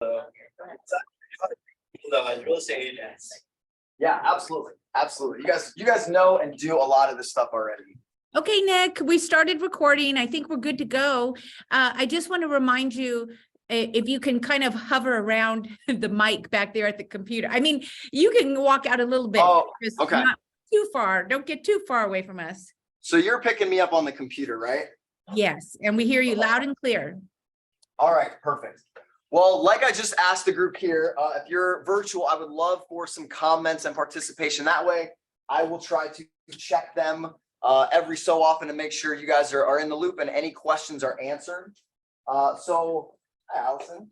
the real estate agents. Yeah, absolutely. Absolutely. You guys know and do a lot of this stuff already. Okay, Nick, we started recording. I think we're good to go. I just want to remind you, if you can kind of hover around the mic back there at the computer. I mean, you can walk out a little bit. Oh, just okay. Not too far. Don't get too far away from us. So you're picking me up on the computer, right? Yes, and we hear you loud and clear. All right, perfect. Well, like I just asked the group here, if you're virtual, I would love for some comments and participation. That way, I will try to check them every so often to make sure you guys are in the loop and any questions are answered. So, hi, Allison.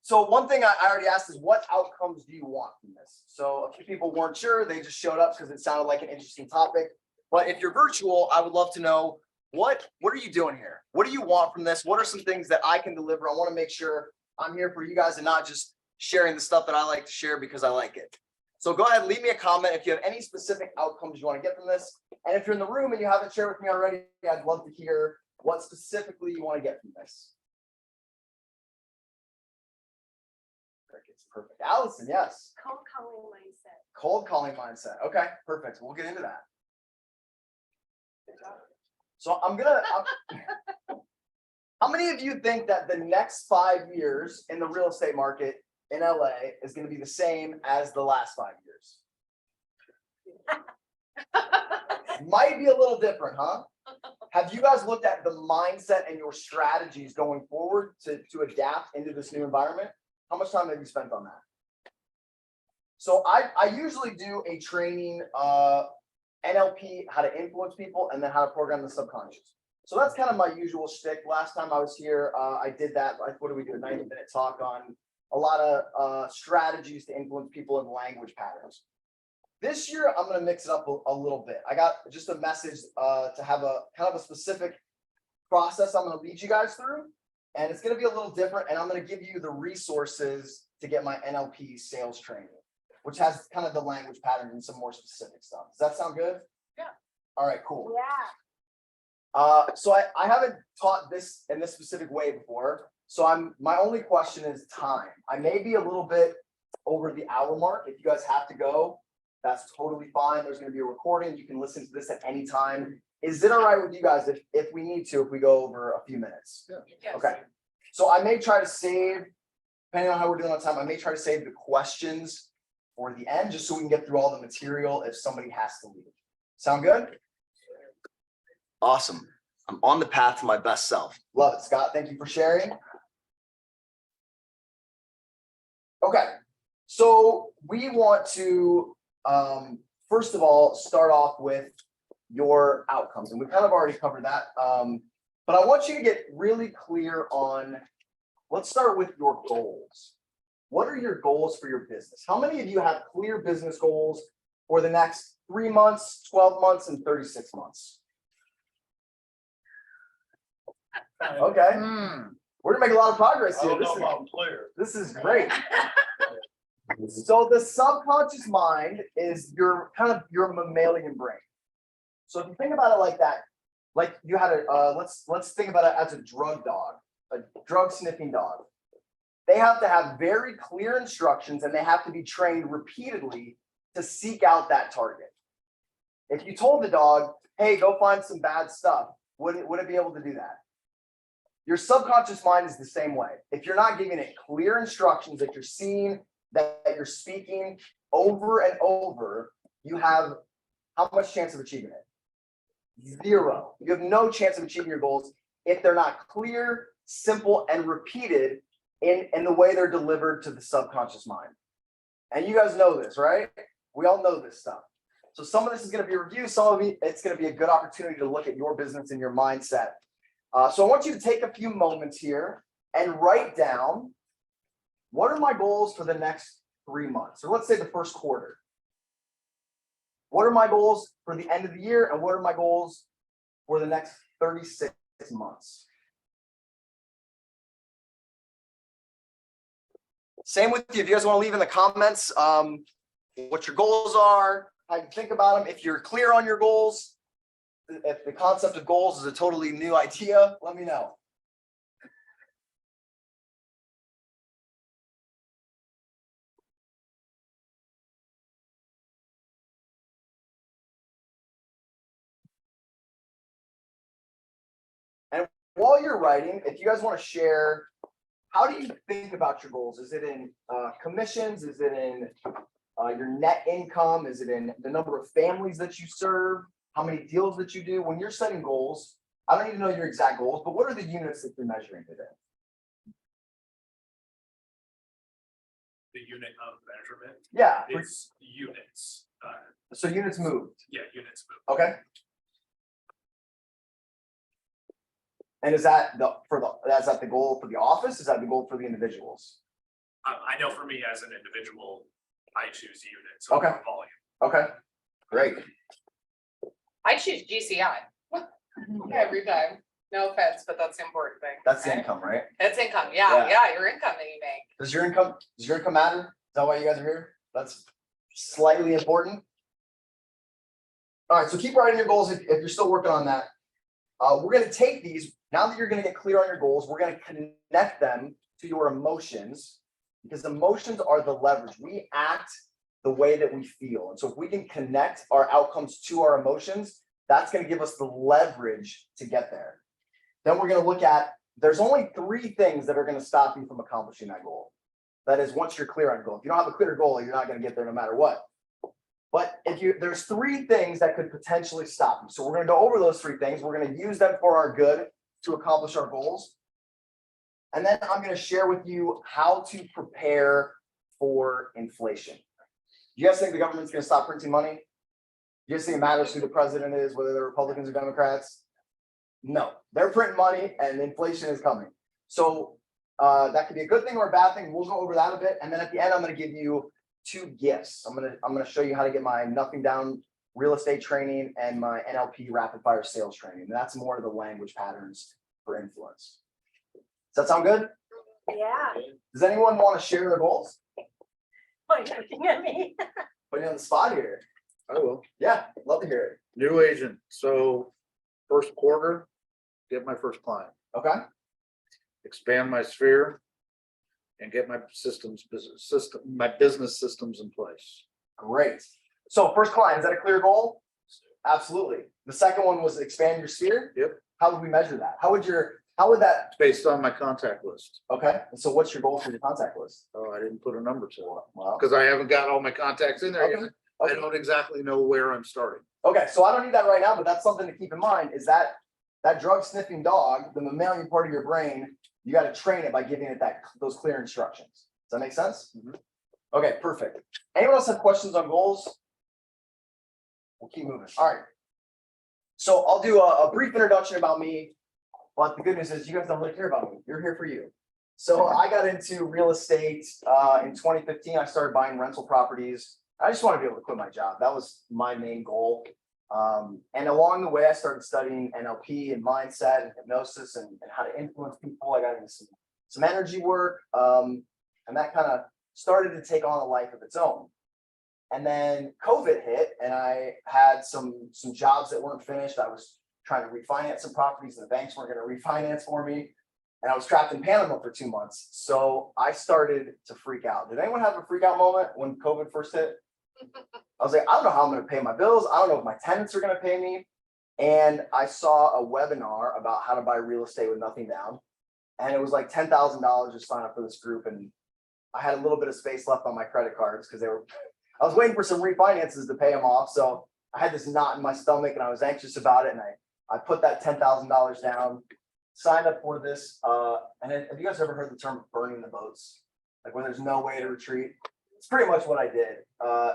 So one thing I already asked is, what outcomes do you want from this? So a few people weren't sure. They just showed up because it sounded like an interesting topic. But if you're virtual, I would love to know, what are you doing here? What do you want from this? What are some things that I can deliver? I want to make sure I'm here for you guys and not just sharing the stuff that I like to share because I like it. So go ahead, leave me a comment if you have any specific outcomes you want to get from this. And if you're in the room and you haven't shared with me already, I'd love to hear what specifically you want to get from this. Perfect. Allison, yes. Cold calling mindset. Cold calling mindset. Okay, perfect. We'll get into that. So how many of you think that the next 5 years in the real estate market in LA is going to be the same as the last 5 years? Might be a little different, huh? Have you guys looked at the mindset and your strategies going forward to adapt into this new environment? How much time have you spent on that? So I usually do a training, NLP, how to influence people, and then how to program the subconscious. So that's kind of my usual shtick. Last time I was here, I did that. What did we do? A 90-minute talk on a lot of strategies to influence people in language patterns. This year, I'm going to mix it up a little bit. I got just a message to have a kind of a specific process I'm going to lead you guys through. And it's going to be a little different. And I'm going to give you the resources to get my NLP sales training, which has kind of the language pattern and some more specific stuff. Does that sound good? Yeah. All right, cool. Yeah. So I haven't taught this in this specific way before. So my only question is time. I may be a little bit over the hour mark. If you guys have to go, that's totally fine. There's going to be a recording. You can listen to this at any time. Is it all right with you guys if we need to, if we go over a few minutes? Yeah. Yes. Okay. So I may try to save, depending on how we're doing on time, I may try to save the questions for the end, just so we can get through all the material if somebody has to leave. Sound good? Awesome. I'm on the path to my best self. Love it, Scott. Thank you for sharing. Okay. So we want to, first of all, start off with your outcomes. And we kind of already covered that. But I want you to get really clear on, let's start with your goals. What are your goals for your business? How many of you have clear business goals for the next 3 months, 12 months, and 36 months? Okay. We're gonna make a lot of progress here. This is great. So the subconscious mind is your mammalian brain. So if you think about it like that, like you had let's think about it as a drug dog, a drug sniffing dog. They have to have very clear instructions and they have to be trained repeatedly to seek out that target. If you told the dog, hey, go find some bad stuff, would it be able to do that? Your subconscious mind is the same way. If you're not giving it clear instructions that you're seeing, that you're speaking over and over, you have how much chance of achieving it? 0. You have no chance of achieving your goals if they're not clear, simple, and repeated in the way they're delivered to the subconscious mind. And you guys know this, right? We all know this stuff. So some of this is going to be a review. Some of it, it's going to be a good opportunity to look at your business and your mindset. So I want you to take a few moments here and write down, what are my goals for the next 3 months? Or let's say the first quarter. What are my goals for the end of the year? And what are my goals for the next 36 months? Same with you. If you guys want to leave in the comments what your goals are, how you think about them. If you're clear on your goals, if the concept of goals is a totally new idea, let me know. while you're writing, if you guys want to share, how do you think about your goals? Is it in commissions? Is it in your net income? Is it in the number of families that you serve? How many deals that you do? When you're setting goals, I don't even know your exact goals, but what are the units that you're measuring it in? The unit of measurement Yeah. is units. So units moved. Yeah, units move. Okay. And is that that's the goal for the office? Is that the goal for the individuals? I know for me as an individual, I choose units Okay. over volume. Okay, great. I choose GCI every time. No offense, but that's the important thing. That's the income, right? It's income. Yeah. Yeah, your income that you make. Does your income matter? Is that why you guys are here? That's slightly important. All right, so keep writing your goals if you're still working on that. We're going to take these, now that you're going to get clear on your goals, we're going to connect them to your emotions, because emotions are the leverage. We act the way that we feel. And so if we can connect our outcomes to our emotions, that's going to give us the leverage to get there. Then we're going to look at, there's only 3 things that are going to stop you from accomplishing that goal. That is, once you're clear on your goal. If you don't have a clear goal, you're not going to get there no matter what. But there's 3 things that could potentially stop you. So we're going to go over those 3 things. We're going to use them for our good to accomplish our goals. And then I'm going to share with you how to prepare for inflation. Do you guys think the government's going to stop printing money? Do you guys think it matters who the president is, whether they're Republicans or Democrats? No, they're printing money and inflation is coming. So that could be a good thing or a bad thing. We'll go over that a bit. And then at the end, I'm going to give you 2 gifts. I'm going to show you how to get my Nothing Down real estate training and my NLP rapid fire sales training. And that's more of the language patterns for influence. Does that sound good? Yeah. Does anyone want to share their goals? Why are you looking at me? Put you on the spot here. I will. Yeah, love to hear it. New agent, so first quarter, get my first client, Okay. expand my sphere. And get my my business systems in place. Great. So first client, is that a clear goal? Absolutely. The second one was expand your sphere. Yep. How would we measure that? How would that? It's based on my contact list. Okay. And so what's your goal for your contact list? Oh, I didn't put a number to it Well, because I haven't got all my contacts in there okay. yet. I don't exactly know where I'm starting. Okay. So I don't need that right now, but that's something to keep in mind is that drug sniffing dog, the mammalian part of your brain, you got to train it by giving it those clear instructions. Does that make sense? Mhm. Okay, perfect. Anyone else have questions on goals? We'll keep moving. All right. So I'll do a brief introduction about me, but the good news is you guys don't really care about me. You're here for you. So I got into real estate in 2015. I started buying rental properties. I just wanted to be able to quit my job. That was my main goal. And along the way, I started studying NLP and mindset and hypnosis and how to influence people. I got into some energy work, and that kind of started to take on a life of its own. And then COVID hit, and I had some jobs that weren't finished. I was trying to refinance some properties, and the banks weren't going to refinance for me. And I was trapped in Panama for 2 months. So I started to freak out. Did anyone have a freak out moment when COVID first hit? I was like, I don't know how I'm going to pay my bills. I don't know if my tenants are going to pay me. And I saw a webinar about how to buy real estate with nothing down. And it was like $10,000 to sign up for this group. And I had a little bit of space left on my credit cards because I was waiting for some refinances to pay them off. So I had this knot in my stomach and I was anxious about it. And I put that $10,000 down, signed up for this. And then, have you guys ever heard the term burning the boats? Like when there's no way to retreat? It's pretty much what I did.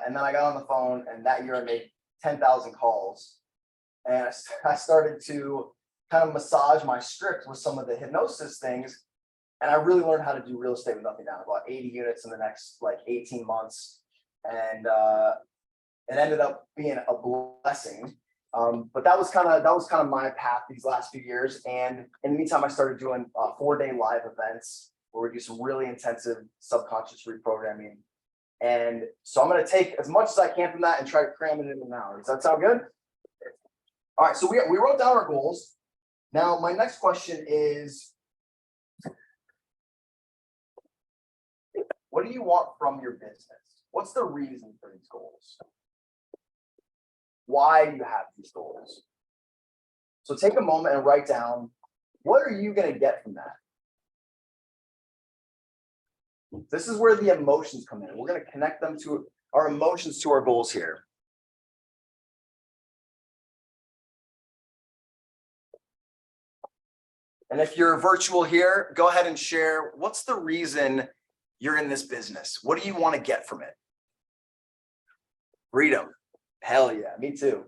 And then I got on the phone, and that year I made 10,000 calls. And I started to kind of massage my script with some of the hypnosis things. And I really learned how to do real estate with nothing down, about 80 units in the next like 18 months. And it ended up being a blessing. But that was kind of my path these last few years. And in the meantime, I started doing 4-day live events where we do some really intensive subconscious reprogramming. And so I'm going to take as much as I can from that and try to cram it into an hour. Does that sound good? All right, so we wrote down our goals. Now, my next question is, what do you want from your business? What's the reason for these goals? Why do you have these goals? So take a moment and write down What are you going to get from that? This is where the emotions come in. We're going to connect them to our emotions to our goals here. And if you're virtual here, go ahead and share what's the reason you're in this business? What do you want to get from it? Freedom. Hell yeah, me too.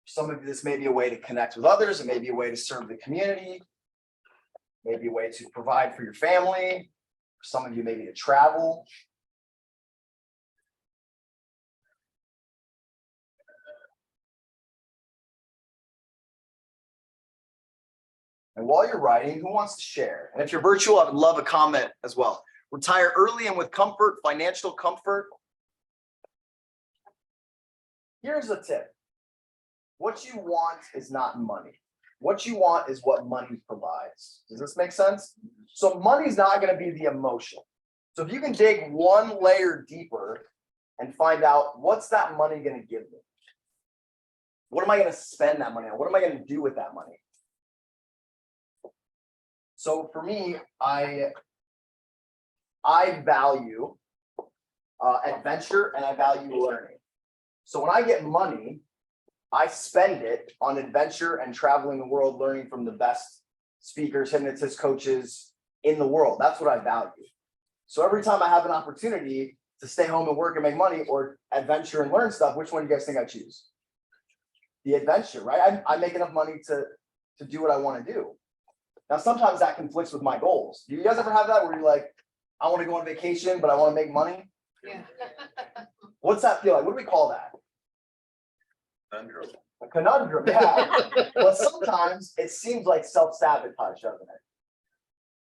Some of this may be a way to connect with others. It may be a way to serve the community. Maybe a way to provide for your family. For some of you, maybe to travel. And while you're writing, who wants to share? And if you're virtual, I would love a comment as well. Retire early and with comfort, financial comfort. Here's a tip. What you want is not money. What you want is what money provides. Does this make sense? So money's not going to be the emotion. So if you can dig one layer deeper and find out what's that money going to give me? What am I going to spend that money on? What am I going to do with that money? So for me, I value adventure and I value learning. So when I get money, I spend it on adventure and traveling the world, learning from the best speakers, hypnotists, coaches in the world. That's what I value. So every time I have an opportunity to stay home and work and make money or adventure and learn stuff, which one do you guys think I choose? The adventure, right? I make enough money to do what I want to do. Now, sometimes that conflicts with my goals. Do you guys ever have that where you're like, I want to go on vacation, but I want to make money? Yeah. What's that feel like? What do we call that? Conundrum. A conundrum, yeah. But sometimes it seems like self-sabotage, doesn't it?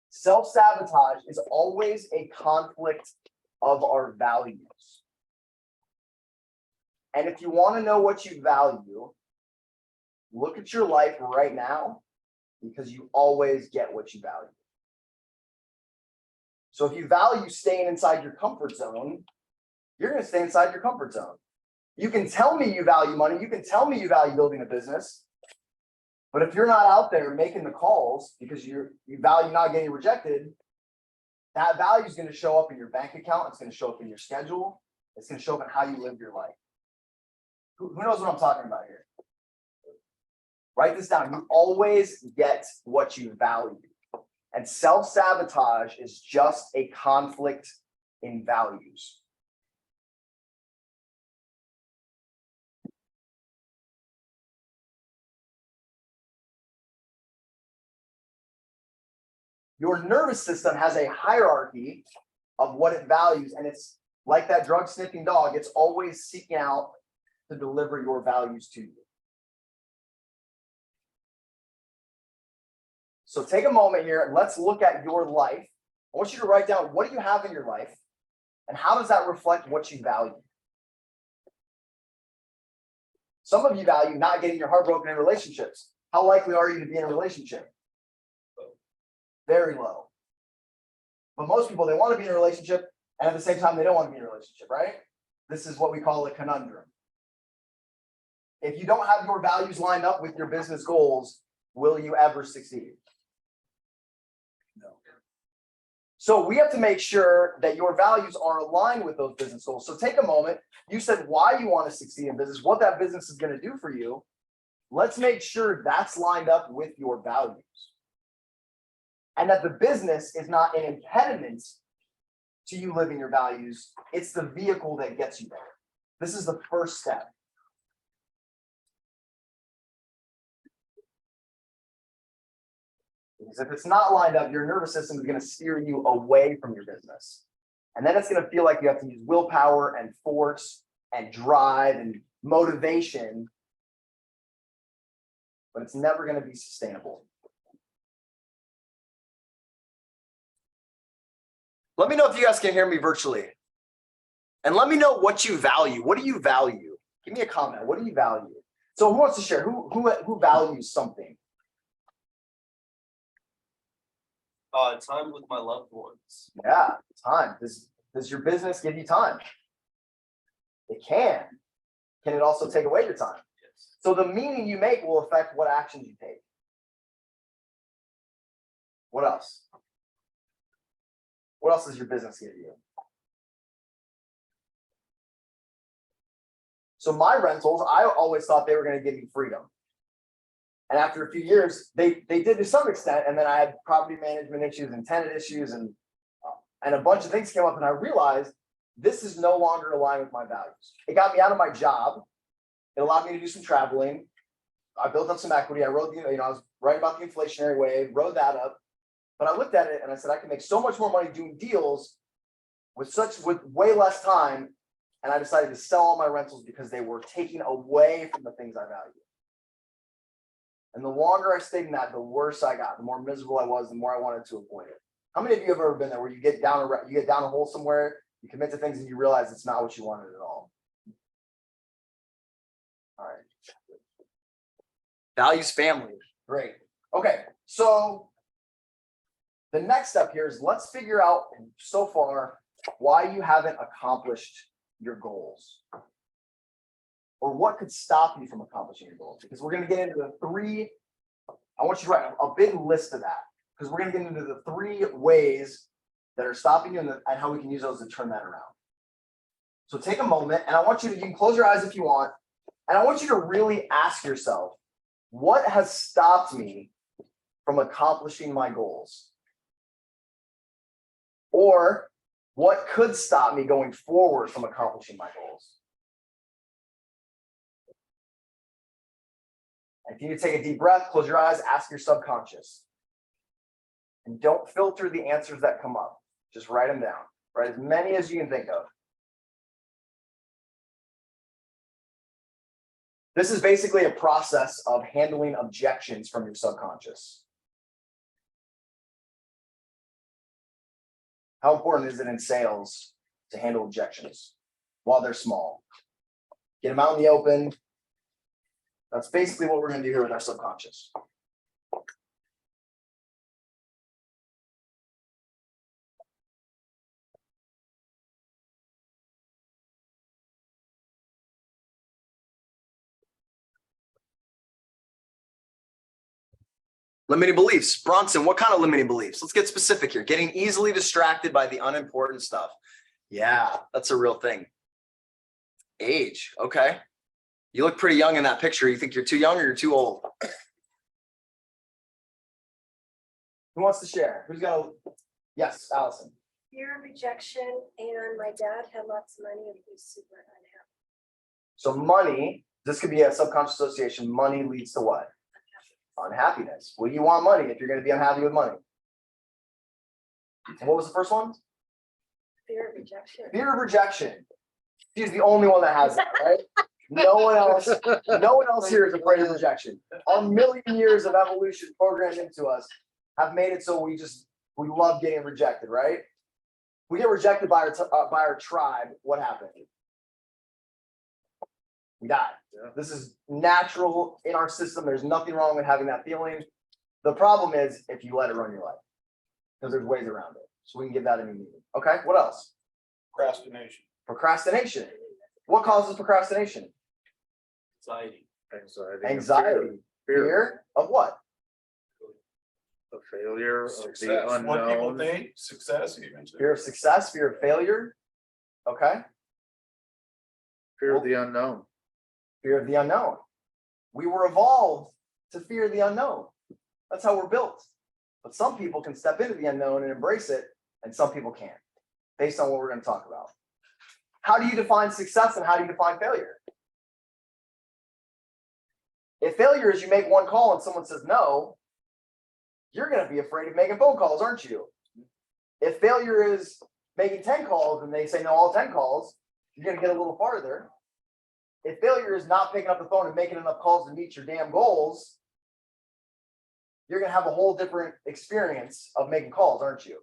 Self-sabotage is always a conflict of our values. And if you want to know what you value, look at your life right now, because you always get what you value. So if you value staying inside your comfort zone, you're going to stay inside your comfort zone. You can tell me you value money. You can tell me you value building a business. But if you're not out there making the calls because you value not getting rejected, that value is going to show up in your bank account. It's going to show up in your schedule. It's going to show up in how you live your life. Who knows what I'm talking about here? Write this down. You always get what you value. And self-sabotage is just a conflict in values. Your nervous system has a hierarchy of what it values, and it's like that drug sniffing dog. It's always seeking out to deliver your values to you. So take a moment here and let's look at your life. I want you to write down, what do you have in your life and how does that reflect what you value? Some of you value not getting your heart broken in relationships. How likely are you to be in a relationship? Very low. But most people, they want to be in a relationship and at the same time, they don't want to be in a relationship, right? This is what we call a conundrum. If you don't have your values lined up with your business goals, will you ever succeed? No. So we have to make sure that your values are aligned with those business goals. So take a moment. You said why you want to succeed in business, what that business is going to do for you. Let's make sure that's lined up with your values. And that the business is not an impediment to you living your values. It's the vehicle that gets you there. This is the first step. Because if it's not lined up, your nervous system is going to steer you away from your business. And then it's going to feel like you have to use willpower and force and drive and motivation. But it's never going to be sustainable. Let me know if you guys can hear me virtually. And let me know what you value. What do you value? Give me a comment. What do you value? So who wants to share? Who values something? Time with my loved ones. Yeah, time. Does your business give you time? It can. Can it also take away your time? Yes. So the meaning you make will affect what actions you take. What else? What else does your business give you? So my rentals, I always thought they were going to give me freedom. And after a few years, they did to some extent. And then I had property management issues and tenant issues and a bunch of things came up. And I realized this is no longer aligned with my values. It got me out of my job. It allowed me to do some traveling. I built up some equity. I wrote, I was writing about the inflationary wave, wrote that up. But I looked at it and I said, I can make so much more money doing deals with way less time. And I decided to sell all my rentals because they were taking away from the things I value. And the longer I stayed in that, the worse I got, the more miserable I was, the more I wanted to avoid it. How many of you have ever been there where you get down a hole somewhere, you commit to things and you realize it's not what you wanted at all? All right. Values family. Great. Okay. So the next step here is let's figure out so far why you haven't accomplished your goals. Or what could stop you from accomplishing your goals? Because we're going to get into the three, I want you to write a big list of that. Because we're going to get into the 3 ways that are stopping you and how we can use those to turn that around. So take a moment and I want you can close your eyes if you want. And I want you to really ask yourself, what has stopped me from accomplishing my goals? Or what could stop me going forward from accomplishing my goals? If you need to take a deep breath, close your eyes, ask your subconscious. And don't filter the answers that come up. Just write them down. Write as many as you can think of. This is basically a process of handling objections from your subconscious. How important is it in sales to handle objections while they're small? Get them out in the open. That's basically what we're going to do here with our subconscious. Limiting beliefs. Bronson, what kind of limiting beliefs? Let's get specific here. Getting easily distracted by the unimportant stuff. Yeah, that's a real thing. Age. Okay. You look pretty young in that picture. You think you're too young or you're too old? Who wants to share? Who's got a... Yes, Allison. Fear of rejection, and my dad had lots of money and he was super unhappy. So money, this could be a subconscious association. Money leads to what? Unhappiness. Well, you want money if you're going to be unhappy with money. And what was the first one? Fear of rejection. Fear of rejection. She's the only one that has it, right? No one else here is afraid of rejection. Our million years of evolution programmed into us have made it so we love getting rejected, right? We get rejected by our tribe. What happened? We die. Yeah. This is natural in our system. There's nothing wrong with having that feeling. The problem is if you let it run your life, because there's ways around it. So we can give that a new meaning. Okay. What else? Procrastination. Procrastination. What causes procrastination? Anxiety. Fear of what? The failure of Success. the unknown. What people think, success even. Fear of success, fear of failure. Okay. Fear of the unknown. Fear of the unknown. We were evolved to fear the unknown. That's how we're built. But some people can step into the unknown and embrace it, and some people can't, based on what we're going to talk about. How do you define success and how do you define failure? If failure is you make one call and someone says no, you're going to be afraid of making phone calls, aren't you? If failure is making 10 calls and they say no all 10 calls, you're going to get a little farther. If failure is not picking up the phone and making enough calls to meet your damn goals, you're going to have a whole different experience of making calls, aren't you?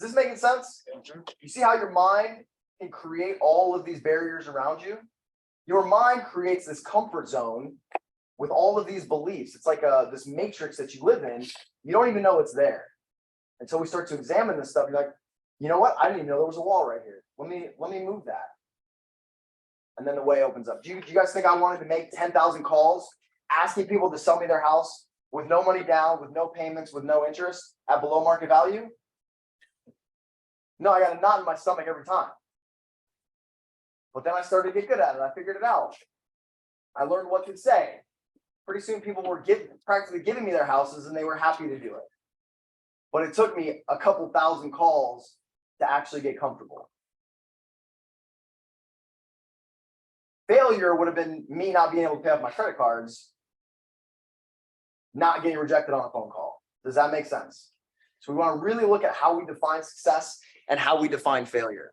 Is this making sense? You see how your mind can create all of these barriers around you? Your mind creates this comfort zone with all of these beliefs. It's like this matrix that you live in. You don't even know it's there until we start to examine this stuff. You're like, you know what? I didn't even know there was a wall right here. Let me move that. And then the way opens up. Do you guys think I wanted to make 10,000 calls asking people to sell me their house with no money down, with no payments, with no interest at below market value? No, I got a knot in my stomach every time. But then I started to get good at it. I figured it out. I learned what to say. Pretty soon people were practically giving me their houses and they were happy to do it. But it took me a couple thousand calls to actually get comfortable. Failure would have been me not being able to pay off my credit cards, not getting rejected on a phone call. Does that make sense? So we want to really look at how we define success and how we define failure.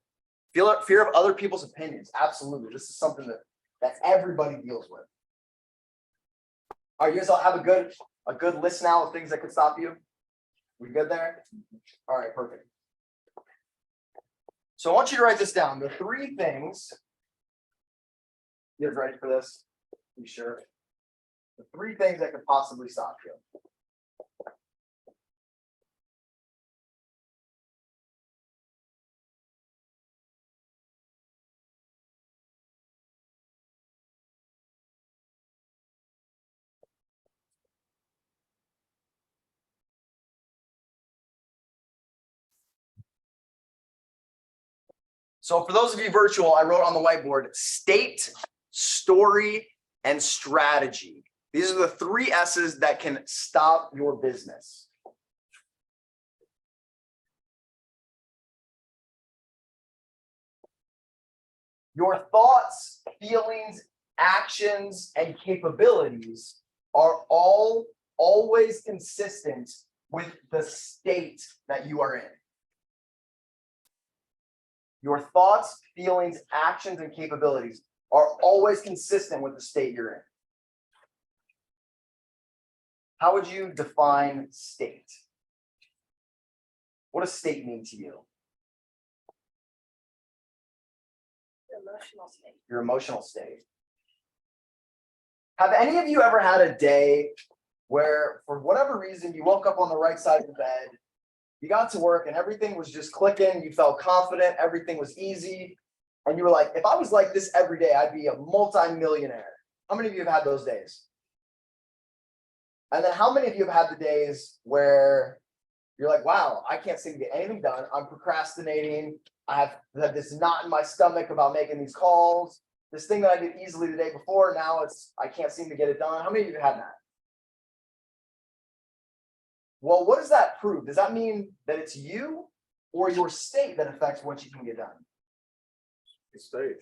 Fear of other people's opinions. Absolutely. This is something that everybody deals with. All right, you guys all have a good list now of things that could stop you? We good there? All right, perfect. So I want you to write this down. The 3 things. You guys ready for this? You sure? The 3 things that could possibly stop you. So for those of you virtual, I wrote on the whiteboard, state, story, and strategy. These are the 3 S's that can stop your business. Your thoughts, feelings, actions, and capabilities are all always consistent with the state that you are in. Your thoughts, feelings, actions, and capabilities are always consistent with the state you're in. How would you define state? What does state mean to you? Emotional state. Your emotional state. Have any of you ever had a day where, for whatever reason, you woke up on the right side of the bed, you got to work and everything was just clicking, you felt confident, everything was easy, and you were like, if I was like this every day, I'd be a multi-millionaire. How many of you have had those days? And then how many of you have had the days where you're like, wow, I can't seem to get anything done. I'm procrastinating. I have this knot in my stomach about making these calls. This thing that I did easily the day before, now I can't seem to get it done. How many of you have had that? Well, what does that prove? Does that mean that it's you or your state that affects what you can get done? It's stage.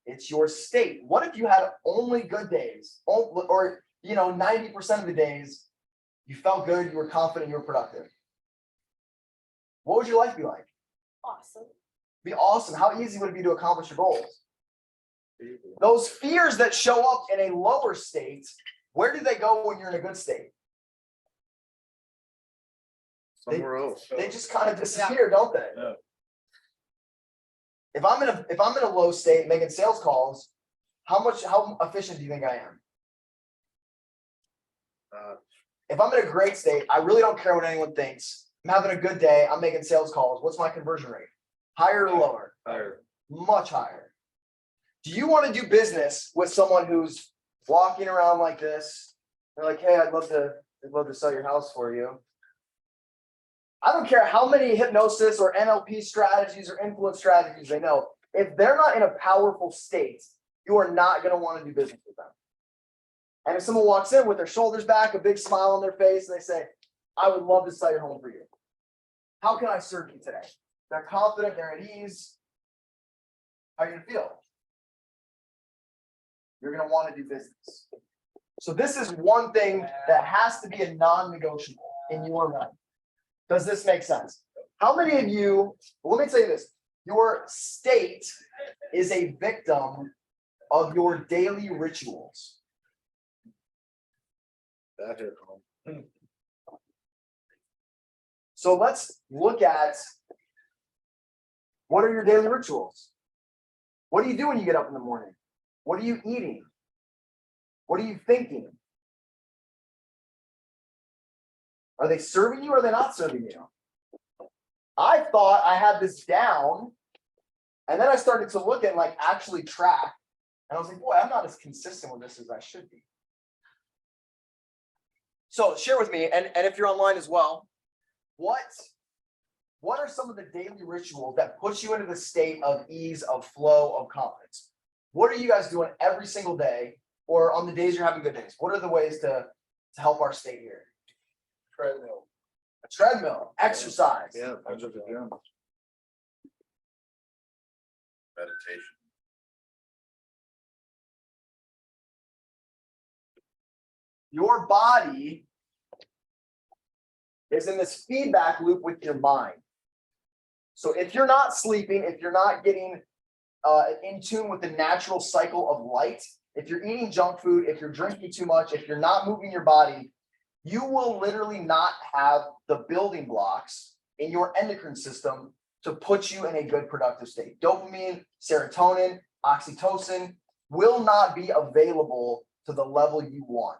It's your state. What if you had only good days, or 90% of the days you felt good, you were confident, you were productive? What would your life be like? Awesome. Be awesome. How easy would it be to accomplish your goals? Those fears that show up in a lower state, where do they go when you're in a good state? Somewhere else. They just kind of disappear, don't they? Yeah. If I'm in a low state making sales calls, how efficient do you think I am? If I'm in a great state, I really don't care what anyone thinks. I'm having a good day. I'm making sales calls. What's my conversion rate? Higher or lower? Higher. Much higher. Do you want to do business with someone who's walking around like this? They're like, hey, I'd love to sell your house for you. I don't care how many hypnosis or NLP strategies or influence strategies they know. If they're not in a powerful state, you are not going to want to do business with them. And if someone walks in with their shoulders back, a big smile on their face, and they say, I would love to sell your home for you. How can I serve you today? They're confident, they're at ease. How are you going to feel? You're going to want to do business. So this is one thing that has to be a non-negotiable in your life. Does this make sense? How many of you, let me tell you this, your state is a victim of your daily rituals. That hit home. So let's look at What are your daily rituals? What do you do when you get up in the morning? What are you eating? What are you thinking? Are they serving you or are they not serving you? I thought I had this down, and then I started to look at like actually track, and I was like, boy, I'm not as consistent with this as I should be. So share with me, and if you're online as well, what are some of the daily rituals that put you into the state of ease, of flow, of confidence? What are you guys doing every single day, or on the days you're having good days? What are the ways to help our state here? Treadmill. A treadmill, exercise. Yeah, that's what they're doing. Meditation. Your body is in this feedback loop with your mind. So if you're not sleeping, if you're not getting in tune with the natural cycle of light, if you're eating junk food, if you're drinking too much, if you're not moving your body, you will literally not have the building blocks in your endocrine system to put you in a good productive state. Dopamine, serotonin, oxytocin will not be available to the level you want.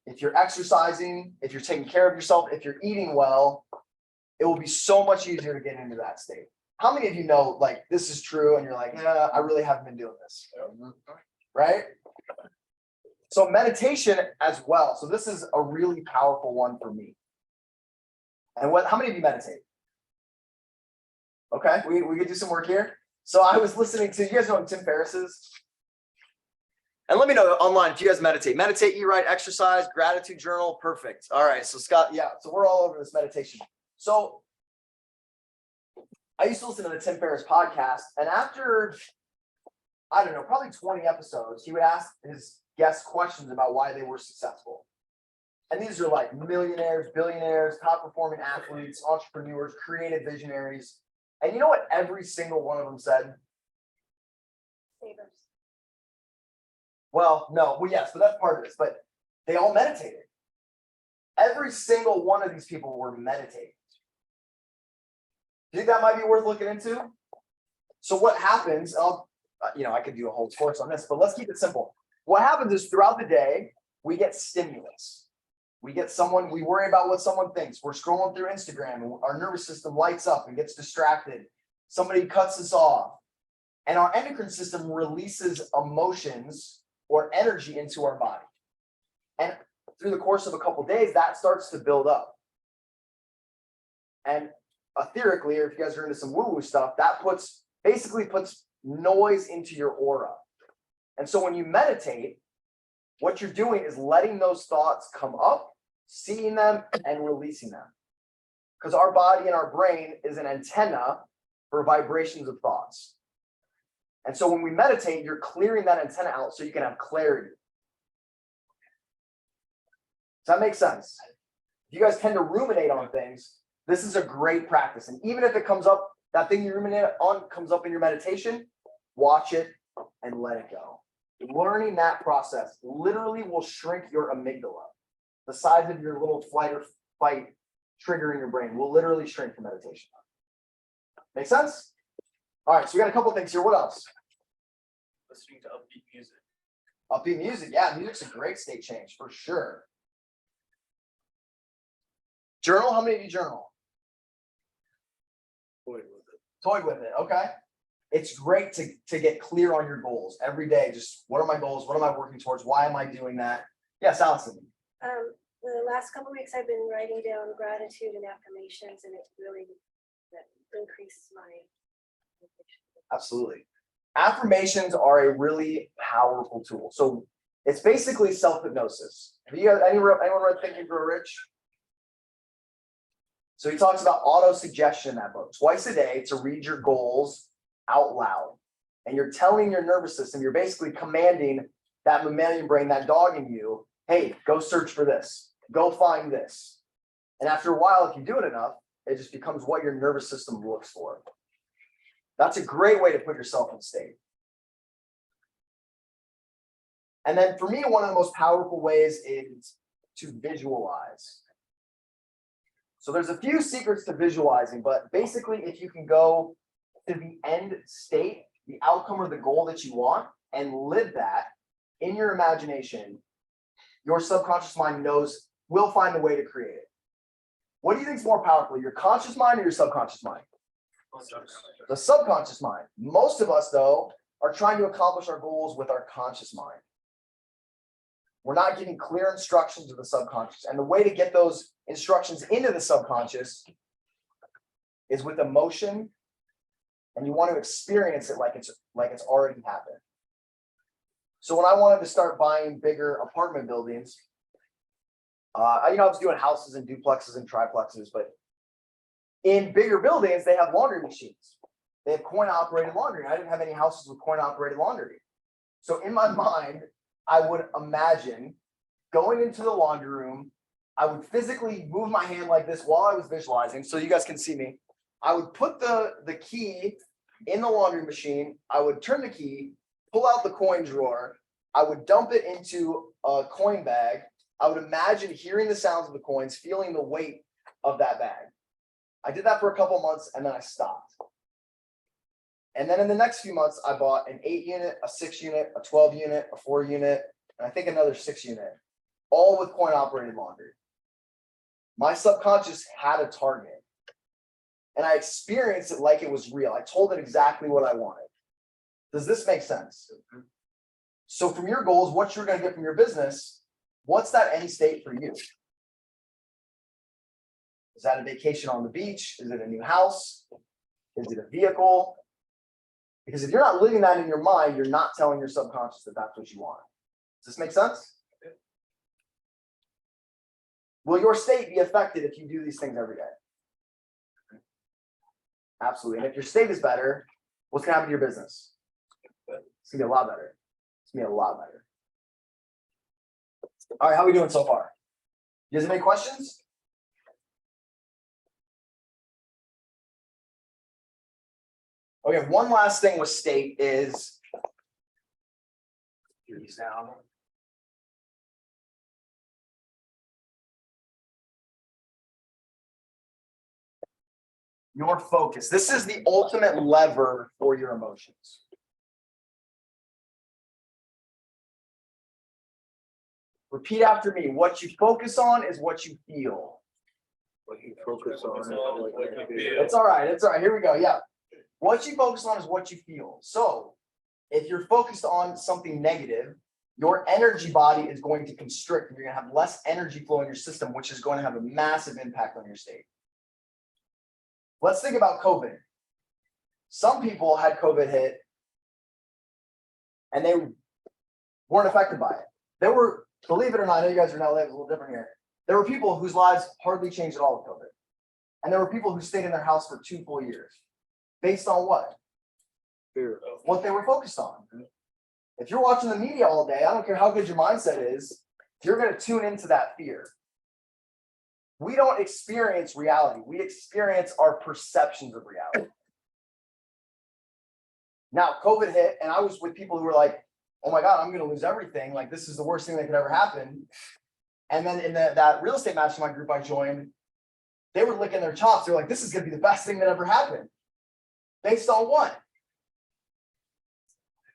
If you're exercising, if you're taking care of yourself, if you're eating well, it will be so much easier to get into that state. How many of you know, like, this is true and you're like, yeah, I really haven't been doing this, right? So meditation as well. So this is a really powerful one for me. And how many of you meditate? Okay, we could do some work here. So I was listening to, you guys know who Tim Ferriss is? And let me know online if you guys meditate. Meditate, eat right, exercise, gratitude journal, perfect. All right, so Scott, yeah, so we're all over this meditation. So I used to listen to the Tim Ferriss podcast, and after, I don't know, probably 20 episodes, he would ask his guests questions about why they were successful. And these are like millionaires, billionaires, top performing athletes, entrepreneurs, creative visionaries. And you know what every single one of them said? Savers. Well, no, well, yes, but that's part of this, but they all meditated. Every single one of these people were meditating. Do you think that might be worth looking into? So what happens, I could do a whole course on this, but let's keep it simple. What happens is throughout the day, we get stimulus. We worry about what someone thinks. We're scrolling through Instagram and our nervous system lights up and gets distracted. Somebody cuts us off. And our endocrine system releases emotions or energy into our body. And through the course of a couple of days, that starts to build up. And etherically, or if you guys are into some woo-woo stuff, that basically puts noise into your aura. And so when you meditate, what you're doing is letting those thoughts come up, seeing them, and releasing them. Because our body and our brain is an antenna for vibrations of thoughts. And so when we meditate, you're clearing that antenna out so you can have clarity. Does that make sense? If you guys tend to ruminate on things, this is a great practice. And even if it comes up, that thing you ruminate on comes up in your meditation, watch it and let it go. Learning that process literally will shrink your amygdala. The size of your little flight or fight trigger in your brain will literally shrink from meditation. Make sense? All right, so we got a couple things here. What else? Listening to upbeat music. Upbeat music. Yeah, music's a great state change for sure. Journal. How many of you journal? Toyed with it. Okay. It's great to get clear on your goals every day. Just what are my goals? What am I working towards? Why am I doing that? Yes, Allison. The last couple of weeks, I've been writing down gratitude and affirmations, and it really increased my. Absolutely. Affirmations are a really powerful tool. So it's basically self-hypnosis. Have you guys, anyone read Think and Grow Rich? So he talks about auto-suggestion in that book. Twice a day to read your goals out loud. And you're telling your nervous system, you're basically commanding that mammalian brain, that dog in you, hey, go search for this. Go find this. And after a while, if you do it enough, it just becomes what your nervous system looks for. That's a great way to put yourself in state. And then for me, one of the most powerful ways is to visualize. So there's a few secrets to visualizing, but basically if you can go to the end state, the outcome or the goal that you want, and live that in your imagination, your subconscious mind will find the way to create it. What do you think is more powerful, your conscious mind or your subconscious mind? The subconscious mind. Most of us, though, are trying to accomplish our goals with our conscious mind. We're not giving clear instructions to the subconscious. And the way to get those instructions into the subconscious is with emotion, and you want to experience it like it's already happened. So when I wanted to start buying bigger apartment buildings, I was doing houses and duplexes and triplexes, but in bigger buildings, they have laundry machines. They have coin-operated laundry. I didn't have any houses with coin-operated laundry. So in my mind, I would imagine going into the laundry room. I would physically move my hand like this while I was visualizing, so you guys can see me. I would put the key in the laundry machine. I would turn the key, pull out the coin drawer. I would dump it into a coin bag. I would imagine hearing the sounds of the coins, feeling the weight of that bag. I did that for a couple months and then I stopped. And then in the next few months, I bought an 8 unit, a 6 unit, a 12 unit, a 4 unit, and I think another 6 unit, all with coin operated laundry. My subconscious had a target and I experienced it like it was real. I told it exactly what I wanted. Does this make sense? So from your goals, what you're going to get from your business, what's that end state for you? Is that a vacation on the beach? Is it a new house? Is it a vehicle? Because if you're not living that in your mind, you're not telling your subconscious that that's what you want. Does this make sense? Will your state be affected if you do these things every day? Absolutely. And if your state is better, what's going to happen to your business? It's going to be a lot better. It's going to be a lot better. All right, how are we doing so far? You guys have any questions? Okay, one last thing with state is these down. Your focus. This is the ultimate lever for your emotions. Repeat after me. What you focus on is what you feel. What you focus on. It's all right. It's all right. Here we go. Yeah. What you focus on is what you feel. So if you're focused on something negative, your energy body is going to constrict. You're going to have less energy flow in your system, which is going to have a massive impact on your state. Let's think about COVID. Some people had COVID hit and they weren't affected by it. There were, believe it or not, I know you guys are now living a little different here. There were people whose lives hardly changed at all with COVID. And there were people who stayed in their house for 2 full years. Based on what? Fear. What they were focused on. If you're watching the media all day, I don't care how good your mindset is, you're going to tune into that fear. We don't experience reality. We experience our perceptions of reality. Now, COVID hit, and I was with people who were like, oh my God, I'm going to lose everything. Like, this is the worst thing that could ever happen. And then in that real estate mastermind group I joined, they were licking their chops. They're like, this is going to be the best thing that ever happened. Based on what?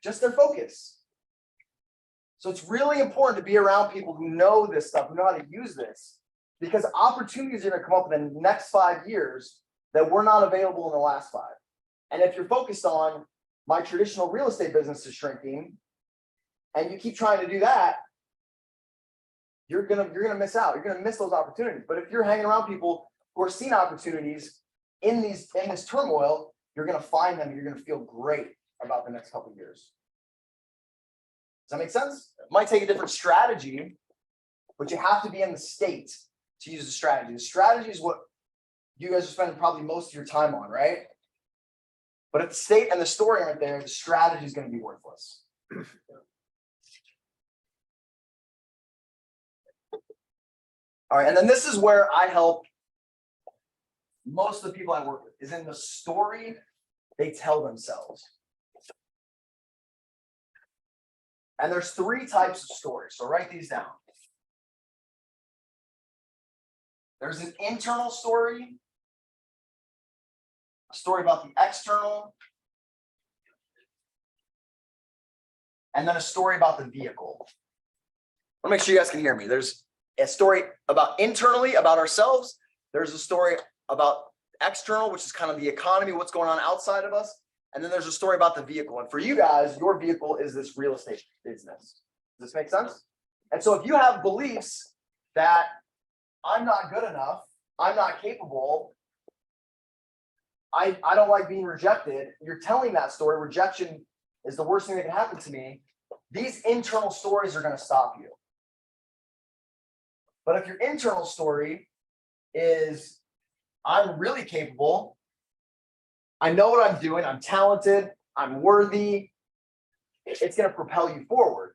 Just their focus. So it's really important to be around people who know this stuff, who know how to use this, because opportunities are going to come up in the next 5 years that were not available in the last 5. And if you're focused on my traditional real estate business is shrinking, and you keep trying to do that, you're gonna miss out. You're gonna miss those opportunities. But if you're hanging around people who are seeing opportunities in this turmoil, you're going to find them and you're going to feel great about the next couple of years. Does that make sense? It might take a different strategy, but you have to be in the state to use the strategy. The strategy is what you guys are spending probably most of your time on, right? But if the state and the story aren't there, the strategy is going to be worthless. All right, and then this is where I help most of the people I work with, is in the story they tell themselves. And there's 3 types of stories, so write these down. There's an internal story, a story about the external, and then a story about the vehicle. I'll make sure you guys can hear me. There's a story about internally, about ourselves. There's a story about external, which is kind of the economy, what's going on outside of us. And then there's a story about the vehicle. And for you guys, your vehicle is this real estate business. Does this make sense? And so if you have beliefs that I'm not good enough, I'm not capable, I don't like being rejected, you're telling that story, rejection is the worst thing that can happen to me. These internal stories are going to stop you. But if your internal story is, I'm really capable, I know what I'm doing, I'm talented, I'm worthy, it's going to propel you forward.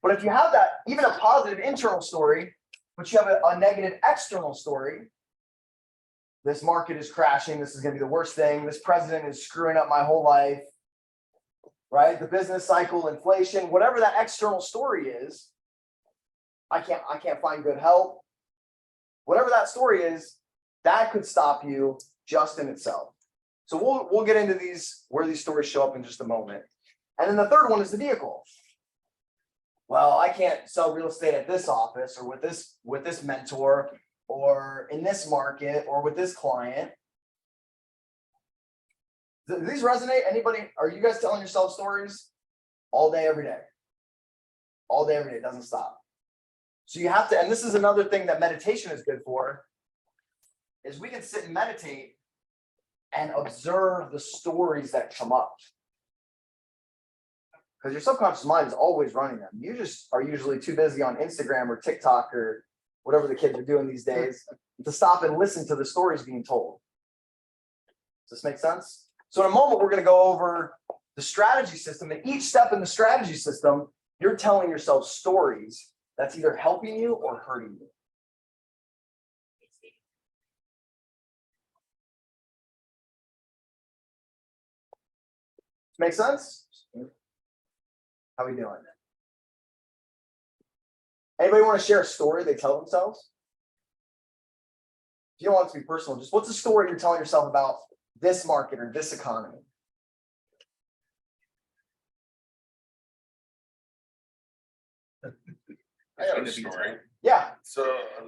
But if you have that, even a positive internal story, but you have a negative external story, this market is crashing, this is going to be the worst thing, this president is screwing up my whole life, right? The business cycle, inflation, whatever that external story is, I can't find good help. Whatever that story is, that could stop you just in itself. So we'll get into these, where these stories show up in just a moment. And then the third one is the vehicle. Well, I can't sell real estate at this office or with this mentor or in this market or with this client. Do these resonate? Anybody? Are you guys telling yourself stories all day, every day? All day, every day, it doesn't stop. So you have to, and this is another thing that meditation is good for, is we can sit and meditate and observe the stories that come up. Because your subconscious mind is always running them. You just are usually too busy on Instagram or TikTok or whatever the kids are doing these days to stop and listen to the stories being told. Does this make sense? So in a moment, we're going to go over the strategy system, and each step in the strategy system, you're telling yourself stories that's either helping you or hurting you. Make sense? How we doing? Anybody want to share a story they tell themselves? If you don't want it to be personal, just what's a story you're telling yourself about this market or this economy? I got a story. Yeah. So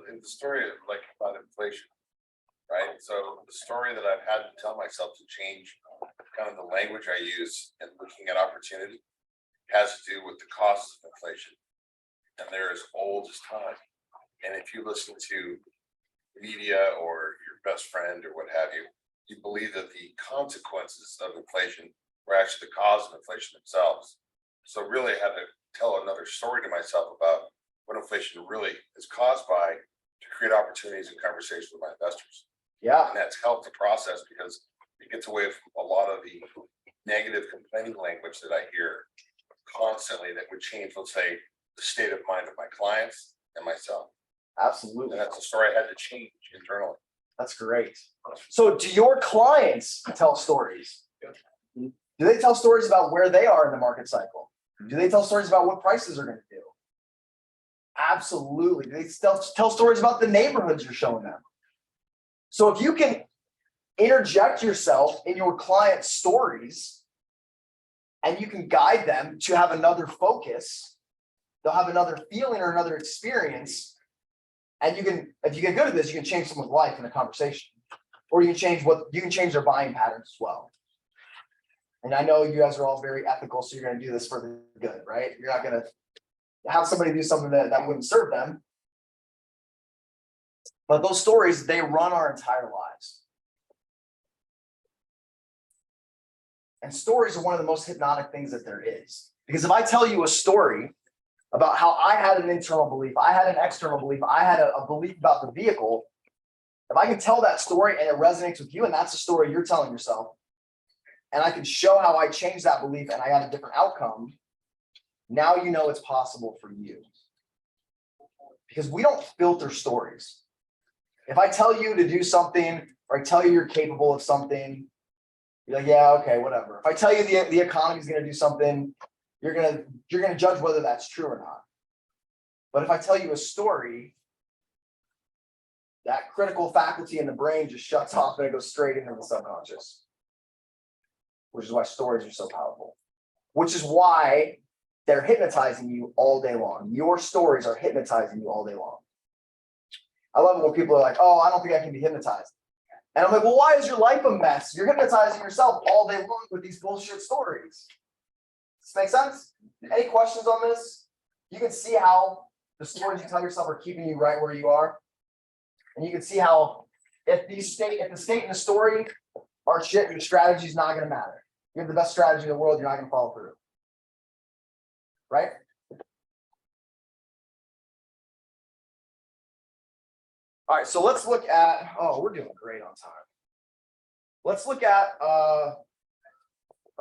in the story like about inflation, right? So the story that I've had to tell myself to change kind of the language I use in looking at opportunity has to do with the cost of inflation. And they're as old as time. And if you listen to media or your best friend or what have you, you believe that the consequences of inflation were actually the cause of inflation themselves. So really I had to tell another story to myself about what inflation really is caused by to create opportunities and conversations with my investors. Yeah. And that's helped the process because it gets away from a lot of the negative complaining language that I hear constantly that would change, let's say, the state of mind of my clients and myself. Absolutely. And that's a story I had to change internally. That's great. So do your clients tell stories? Do they tell stories about where they are in the market cycle? Do they tell stories about what prices are going to do? Absolutely. Do they tell stories about the neighborhoods you're showing them? So if you can interject yourself in your client's stories and you can guide them to have another focus, they'll have another feeling or another experience. And you can, if you get good at this, you can change someone's life in a conversation, or you can change their buying patterns as well. And I know you guys are all very ethical, so you're going to do this for the good, right? You're not going to have somebody do something that wouldn't serve them. But those stories, they run our entire lives. And stories are one of the most hypnotic things that there is. Because if I tell you a story about how I had an internal belief, I had an external belief, I had a belief about the vehicle, if I can tell that story and it resonates with you, and that's the story you're telling yourself, and I can show how I changed that belief and I got a different outcome, now you know it's possible for you. Because we don't filter stories. If I tell you to do something, or I tell you you're capable of something, you're like, yeah, okay, whatever. If I tell you the economy is going to do something, you're gonna judge whether that's true or not. But if I tell you a story, that critical faculty in the brain just shuts off and it goes straight into the subconscious. which is why stories are so powerful, which is why they're hypnotizing you all day long. Your stories are hypnotizing you all day long. I love it when people are like, oh, I don't think I can be hypnotized. And I'm like, well, why is your life a mess? You're hypnotizing yourself all day long with these bullshit stories. Does this make sense? Any questions on this? You can see how the stories you tell yourself are keeping you right where you are. And you can see how if the state and the story are shit, your strategy is not going to matter. You have the best strategy in the world, you're not going to follow through. Right? All right, so let's look at, oh, we're doing great on time. Let's look at a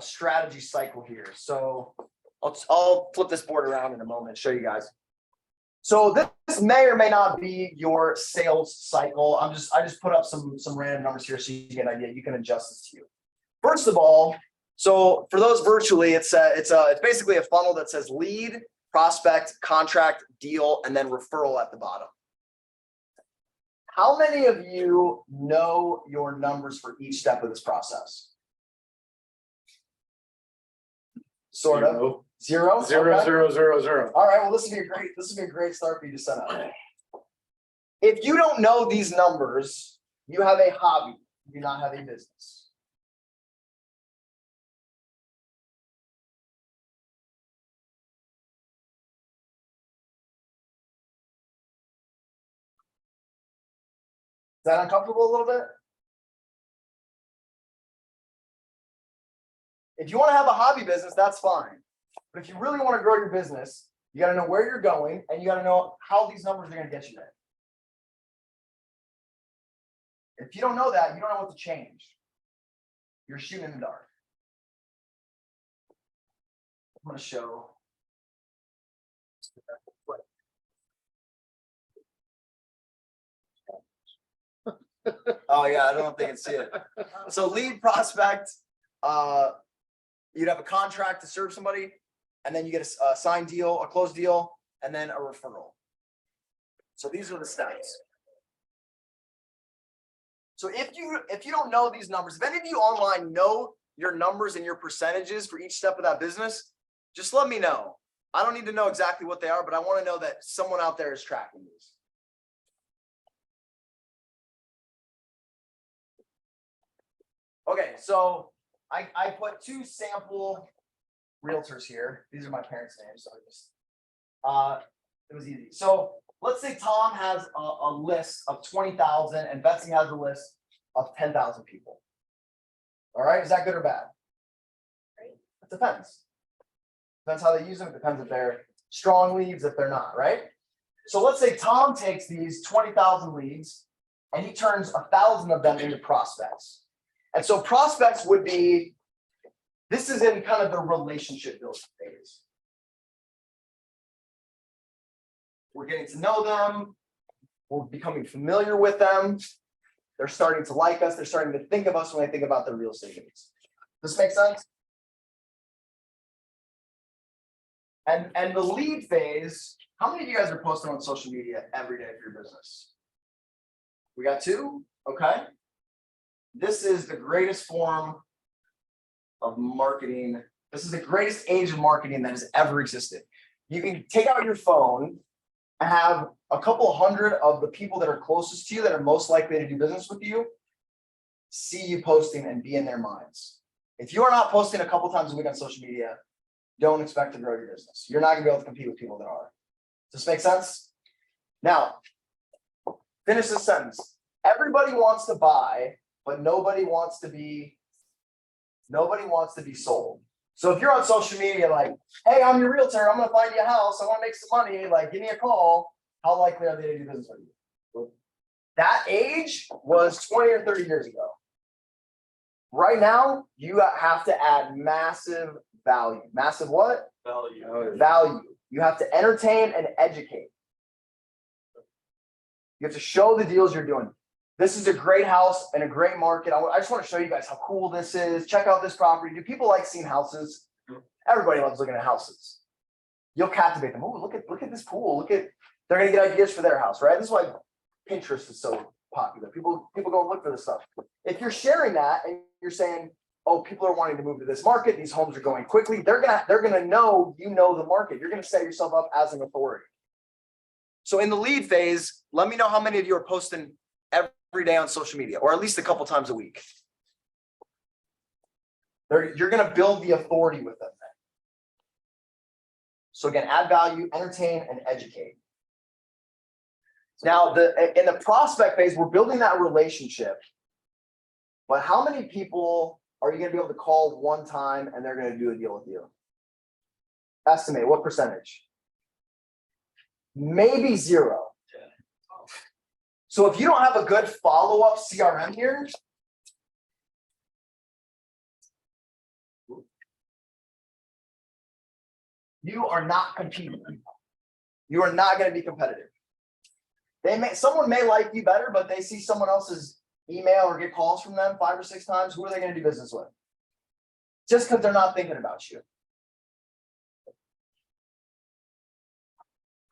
strategy cycle here. So I'll flip this board around in a moment and show you guys. So this may or may not be your sales cycle. I just put up some random numbers here so you get an idea. You can adjust this to you. First of all, so for those virtually, it's basically a funnel that says lead, prospect, contract, deal, and then referral at the bottom. How many of you know your numbers for each step of this process? Sort of. Zero? Zero, Okay. zero, zero, zero. All right, well, this would be a great start for you to set up. If you don't know these numbers, you have a hobby, you do not have a business. Is that uncomfortable a little bit? If you want to have a hobby business, that's fine. But if you really want to grow your business, you got to know where you're going and you got to know how these numbers are going to get you there. If you don't know that, you don't know what to change. You're shooting in the dark. I'm going to show. Oh yeah, I don't know if they can see it. So lead, prospect, you'd have a contract to serve somebody, and then you get a signed deal, a closed deal, and then a referral. So these are the steps. So if you don't know these numbers, if any of you online know your numbers and your percentages for each step of that business, just let me know. I don't need to know exactly what they are, but I want to know that someone out there is tracking these. Okay, so I put two sample realtors here. These are my parents' names, so it was easy. So let's say Tom has a list of 20,000 and Betsy has a list of 10,000 people. All right, is that good or bad? It depends. Depends how they use them. It depends if they're strong leads, if they're not, right? So let's say Tom takes these 20,000 leads and he turns 1,000 of them into prospects. And so prospects would be, this is in kind of the relationship building phase. We're getting to know them. We're becoming familiar with them. They're starting to like us. They're starting to think of us when they think about their real estate needs. Does this make sense? And the lead phase, how many of you guys are posting on social media every day for your business? We got 2, okay. This is the greatest form of marketing. This is the greatest age of marketing that has ever existed. You can take out your phone and have a couple hundred of the people that are closest to you that are most likely to do business with you see you posting and be in their minds. If you are not posting a couple times a week on social media, don't expect to grow your business. You're not going to be able to compete with people that are. Does this make sense? Now, finish this sentence. Everybody wants to buy, but nobody wants to be sold. So if you're on social media like, hey, I'm your realtor, I'm going to find you a house, I want to make some money, like give me a call, how likely are they to do business with you? That age was 20 or 30 years ago. Right now, you have to add massive value. Massive what? Value. Value. You have to entertain and educate. You have to show the deals you're doing. This is a great house and a great market. I just want to show you guys how cool this is. Check out this property. Do people like seeing houses? Everybody loves looking at houses. You'll captivate them. Oh, look at this pool. They're gonna get ideas for their house, right? This is why Pinterest is so popular. People go and look for this stuff. If you're sharing that and you're saying, oh, people are wanting to move to this market, these homes are going quickly, they're gonna know you know the market. You're gonna set yourself up as an authority. So in the lead phase, let me know how many of you are posting every day on social media, or at least a couple times a week. You're gonna build the authority with them. So again, add value, entertain, and educate. Now, in the prospect phase, we're building that relationship. But how many people are you gonna be able to call one time and they're gonna do a deal with you? Estimate, what percentage? Maybe 0. So if you don't have a good follow-up CRM here, you are not competing. You are not going to be competitive. Someone may like you better, but they see someone else's email or get calls from them 5 or 6 times. Who are they going to do business with? Just because they're not thinking about you.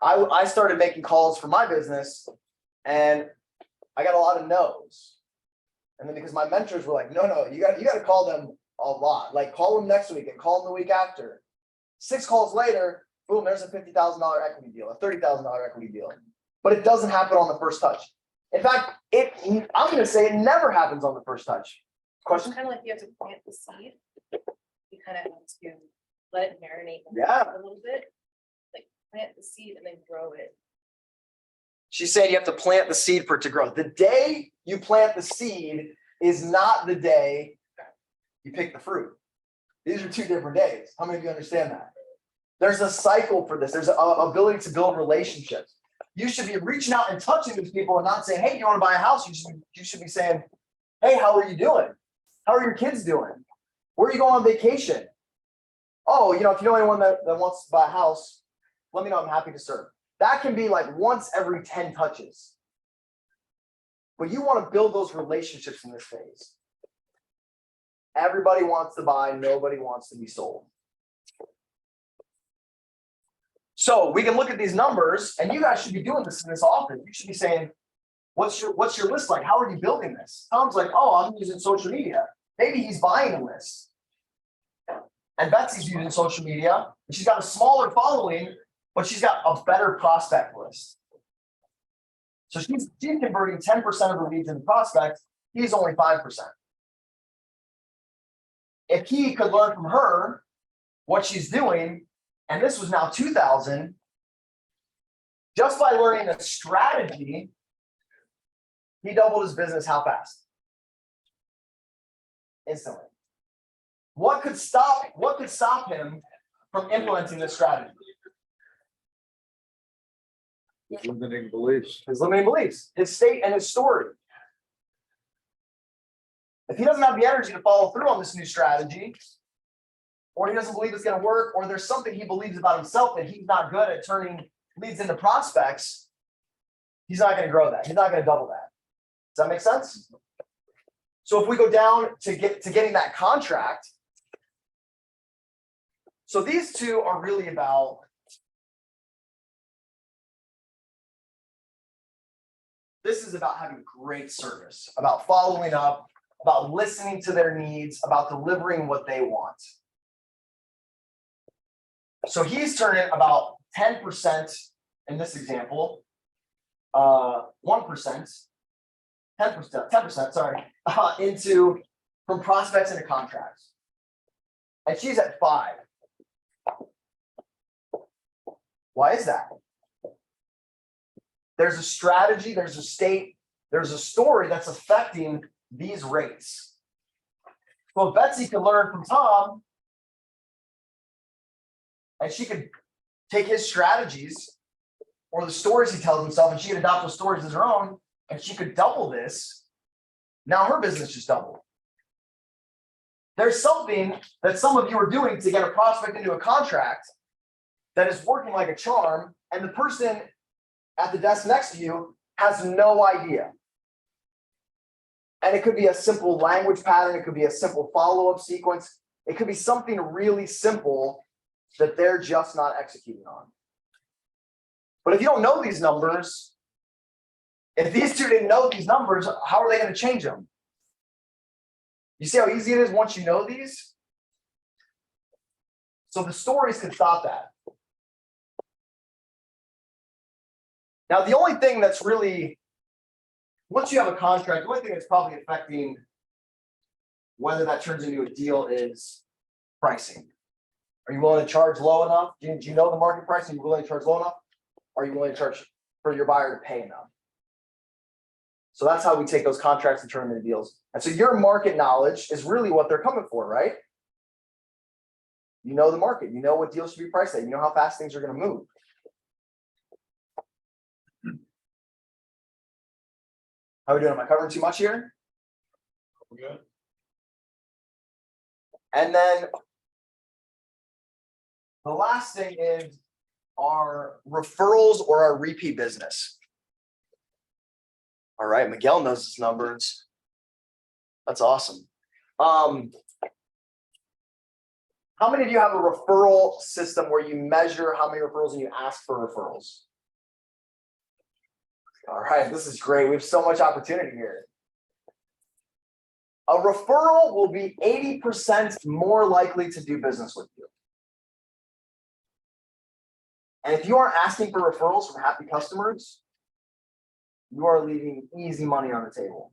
I started making calls for my business and I got a lot of no's. And then because my mentors were like, no, you got to call them a lot. Like call them next week and call them the week after. 6 calls later, boom, there's a $50,000 equity deal, a $30,000 equity deal. But it doesn't happen on the first touch. In fact, I'm going to say it never happens on the first touch. Question? Kind of like you have to plant the seed. You kind of have to let it marinate Yeah. a little bit. Like plant the seed and then grow it. She's saying you have to plant the seed for it to grow. The day you plant the seed is not the day you pick the fruit. These are 2 different days. How many of you understand that? There's a cycle for this. There's an ability to build relationships. You should be reaching out and touching these people and not saying, hey, you want to buy a house? You should be saying, hey, how are you doing? How are your kids doing? Where are you going on vacation? Oh, if you know anyone that wants to buy a house, let me know. I'm happy to serve. That can be like once every 10 touches. But you want to build those relationships in this phase. Everybody wants to buy, nobody wants to be sold. So we can look at these numbers, and you guys should be doing this in this office. You should be saying, what's your list like? How are you building this? Tom's like, oh, I'm using social media. Maybe he's buying a list. And Betsy's using social media, and she's got a smaller following, but she's got a better prospect list. So she's converting 10% of her leads into prospects. He's only 5%. If he could learn from her what she's doing, and this was now 2,000, just by learning a strategy, he doubled his business how fast? Instantly. What could stop him from implementing this strategy? His limiting beliefs. His limiting beliefs, his state and his story. If he doesn't have the energy to follow through on this new strategy, or he doesn't believe it's going to work, or there's something he believes about himself that he's not good at turning leads into prospects, he's not going to grow that. He's not going to double that. Does that make sense? So if we go down to getting that contract, so these 2 are really about this is about having great service, about following up, about listening to their needs, about delivering what they want. So he's turning about 10% in this example, 1%, 10%, sorry, from prospects into contracts. And she's at 5. Why is that? There's a strategy, there's a state, there's a story that's affecting these rates. So if Betsy could learn from Tom, and she could take his strategies or the stories he tells himself, and she could adopt those stories as her own, and she could double this, now her business just doubled. There's something that some of you are doing to get a prospect into a contract that is working like a charm, and the person at the desk next to you has no idea. And it could be a simple language pattern. It could be a simple follow-up sequence. It could be something really simple that they're just not executing on. But if you don't know these numbers, if these 2 didn't know these numbers, how are they going to change them? You see how easy it is once you know these? So the stories can stop that. Now, the only thing that's really, once you have a contract, the only thing that's probably affecting whether that turns into a deal is pricing. Are you willing to charge low enough? Do you know the market price? Are you willing to charge low enough? Are you willing to charge for your buyer to pay enough? So that's how we take those contracts and turn them into deals. And so your market knowledge is really what they're coming for, right? You know the market, you know what deals should be priced at, you know how fast things are going to move. How are we doing? Am I covering too much here? Good. And then the last thing is our referrals or our repeat business. All right, Miguel knows his numbers. That's awesome. How many of you have a referral system where you measure how many referrals and you ask for referrals? All right, this is great. We have so much opportunity here. A referral will be 80% more likely to do business with you. And if you aren't asking for referrals from happy customers, you are leaving easy money on the table.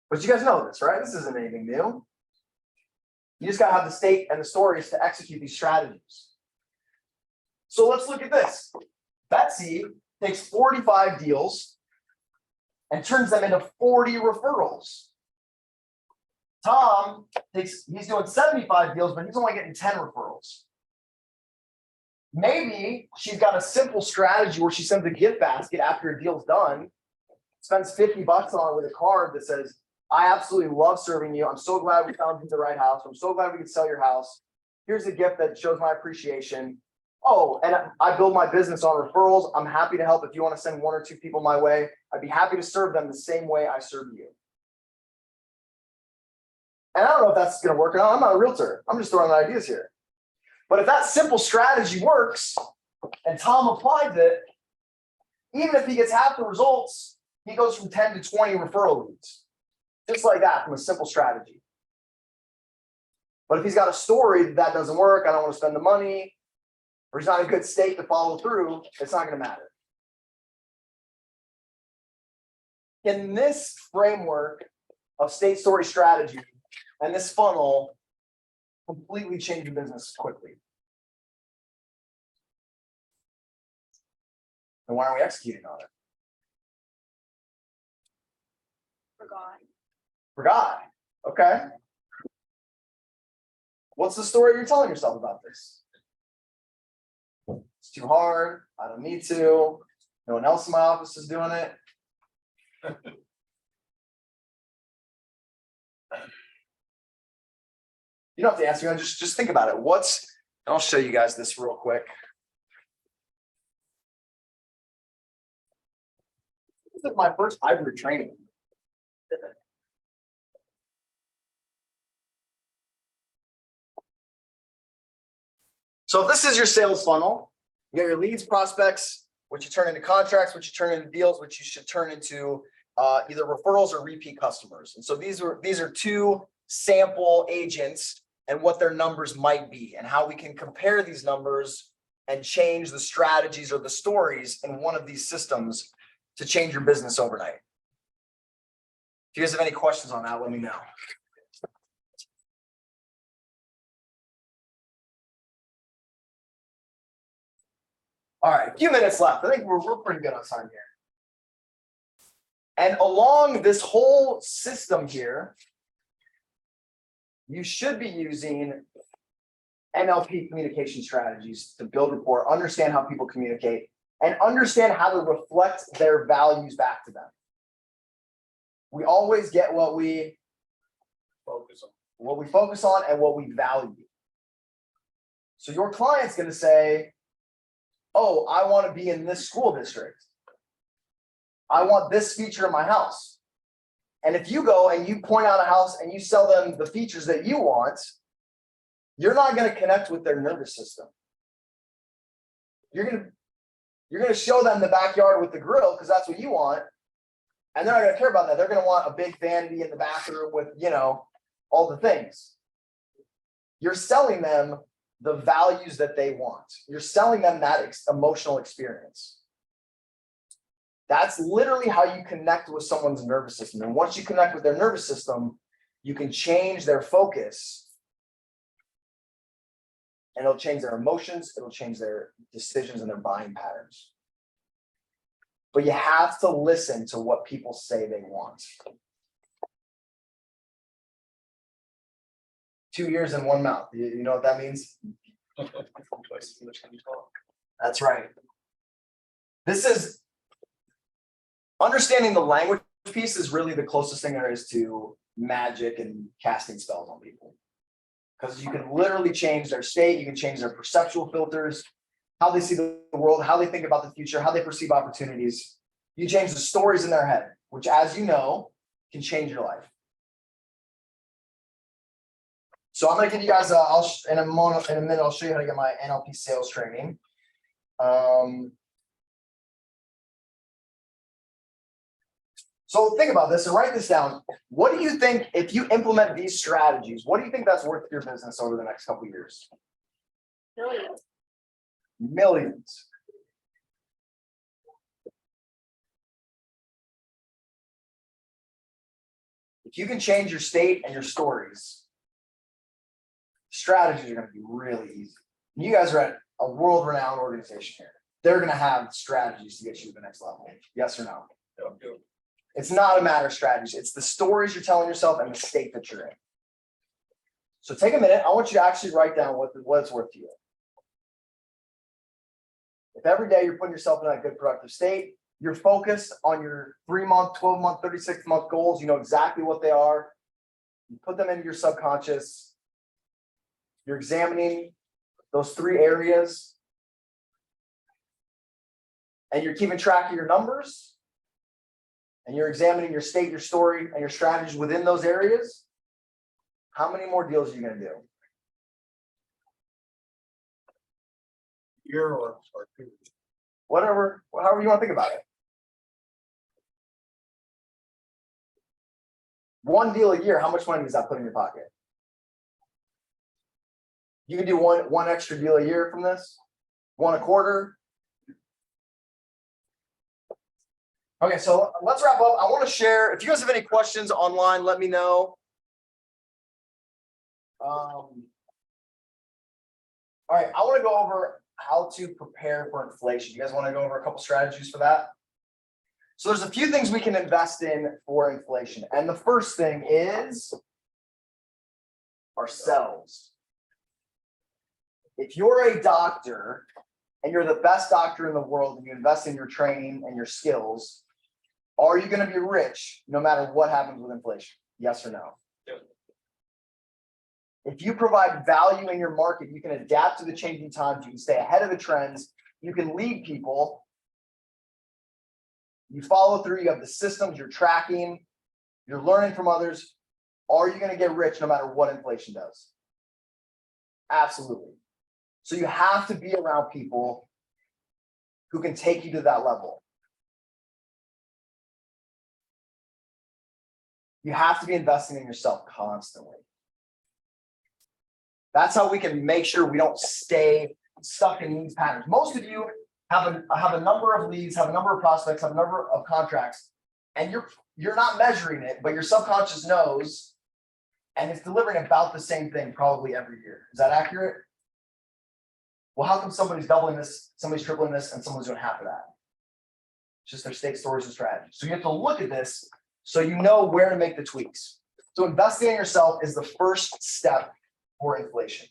But you guys know this, right? This isn't anything new. You just got to have the state and the stories to execute these strategies. So let's look at this. Betsy takes 45 deals and turns them into 40 referrals. Tom he's doing 75 deals, but he's only getting 10 referrals. Maybe she's got a simple strategy where she sends a gift basket after a deal's done, spends 50 bucks on it with a card that says, I absolutely love serving you. I'm so glad we found you the right house. I'm so glad we could sell your house. Here's a gift that shows my appreciation. Oh, and I build my business on referrals. I'm happy to help if you want to send 1 or 2 people my way. I'd be happy to serve them the same way I serve you. And I don't know if that's going to work or not. I'm not a realtor. I'm just throwing out ideas here. But if that simple strategy works and Tom applies it, even if he gets half the results, he goes from 10 to 20 referral leads. Just like that from a simple strategy. But if he's got a story that doesn't work, I don't want to spend the money, or he's not in a good state to follow through, it's not going to matter. In this framework of state story strategy and this funnel, completely change your business quickly. And why aren't we executing on it? Forgot. Okay. What's the story you're telling yourself about this? It's too hard. I don't need to. No one else in my office is doing it. You don't have to answer. Just think about it. I'll show you guys this real quick. This is my first hybrid training. So if this is your sales funnel, you got your leads, prospects, which you turn into contracts, which you turn into deals, which you should turn into either referrals or repeat customers. And so these are 2 sample agents and what their numbers might be and how we can compare these numbers and change the strategies or the stories in one of these systems to change your business overnight. If you guys have any questions on that, let me know. All right, a few minutes left. I think we're pretty good on time here. And along this whole system here, you should be using NLP communication strategies to build rapport, understand how people communicate, and understand how to reflect their values back to them. We always get what we focus on and what we value. So your client's going to say, oh, I want to be in this school district. I want this feature in my house. And if you go and you point out a house and you sell them the features that you want, you're not going to connect with their nervous system. You're going to show them the backyard with the grill because that's what you want. And they're not gonna care about that. They're gonna want a big vanity in the bathroom with, you know, all the things. You're selling them the values that they want. You're selling them that emotional experience. That's literally how you connect with someone's nervous system. And once you connect with their nervous system, you can change their focus. And it'll change their emotions, it'll change their decisions and their buying patterns. But you have to listen to what people say they want. 2 ears and one mouth. You know what that means? Twice as much as you talk. That's right. This is understanding the language piece is really the closest thing there is to magic and casting spells on people. Because you can literally change their state, you can change their perceptual filters, how they see the world, how they think about the future, how they perceive opportunities. You change the stories in their head, which, as you know, can change your life. So I'm going to give you guys in a minute, I'll show you how to get my NLP sales training. So think about this and write this down. What do you think, if you implement these strategies, what do you think that's worth your business over the next couple of years? Millions. Millions. If you can change your state and your stories, strategies are going to be really easy. You guys are at a world-renowned organization here. They're going to have strategies to get you to the next level. Yes or no? It's not a matter of strategy. It's the stories you're telling yourself and the state that you're in. So take a minute. I want you to actually write down what it's worth to you. If every day you're putting yourself in that good productive state, you're focused on your 3-month, 12-month, 36-month goals. You know exactly what they are. You put them into your subconscious. You're examining those 3 areas. And you're keeping track of your numbers. And you're examining your state, your story, and your strategies within those areas. How many more deals are you going to do? Year or 2. Whatever, however you want to think about it. 1 deal a year, how much money does that put in your pocket? You can do one extra deal a year from this, 1 a quarter. Okay, so let's wrap up. I want to share, if you guys have any questions online, let me know. All right, I want to go over how to prepare for inflation. You guys want to go over a couple strategies for that? So there's a few things we can invest in for inflation. And the first thing is ourselves. If you're a doctor and you're the best doctor in the world and you invest in your training and your skills, are you going to be rich no matter what happens with inflation? Yes or no? Yep. If you provide value in your market, you can adapt to the changing times. You can stay ahead of the trends. You can lead people. You follow through. You have the systems. You're tracking. You're learning from others. Are you going to get rich no matter what inflation does? Absolutely. So you have to be around people who can take you to that level. You have to be investing in yourself constantly. That's how we can make sure we don't stay stuck in these patterns. Most of you have a number of leads, have a number of prospects, have a number of contracts, and you're not measuring it, but your subconscious knows, and it's delivering about the same thing probably every year. Is that accurate? Well, how come somebody's doubling this, somebody's tripling this, and someone's doing half of that? It's just their state stories and strategies. So you have to look at this so you know where to make the tweaks. So investing in yourself is the first step for inflation.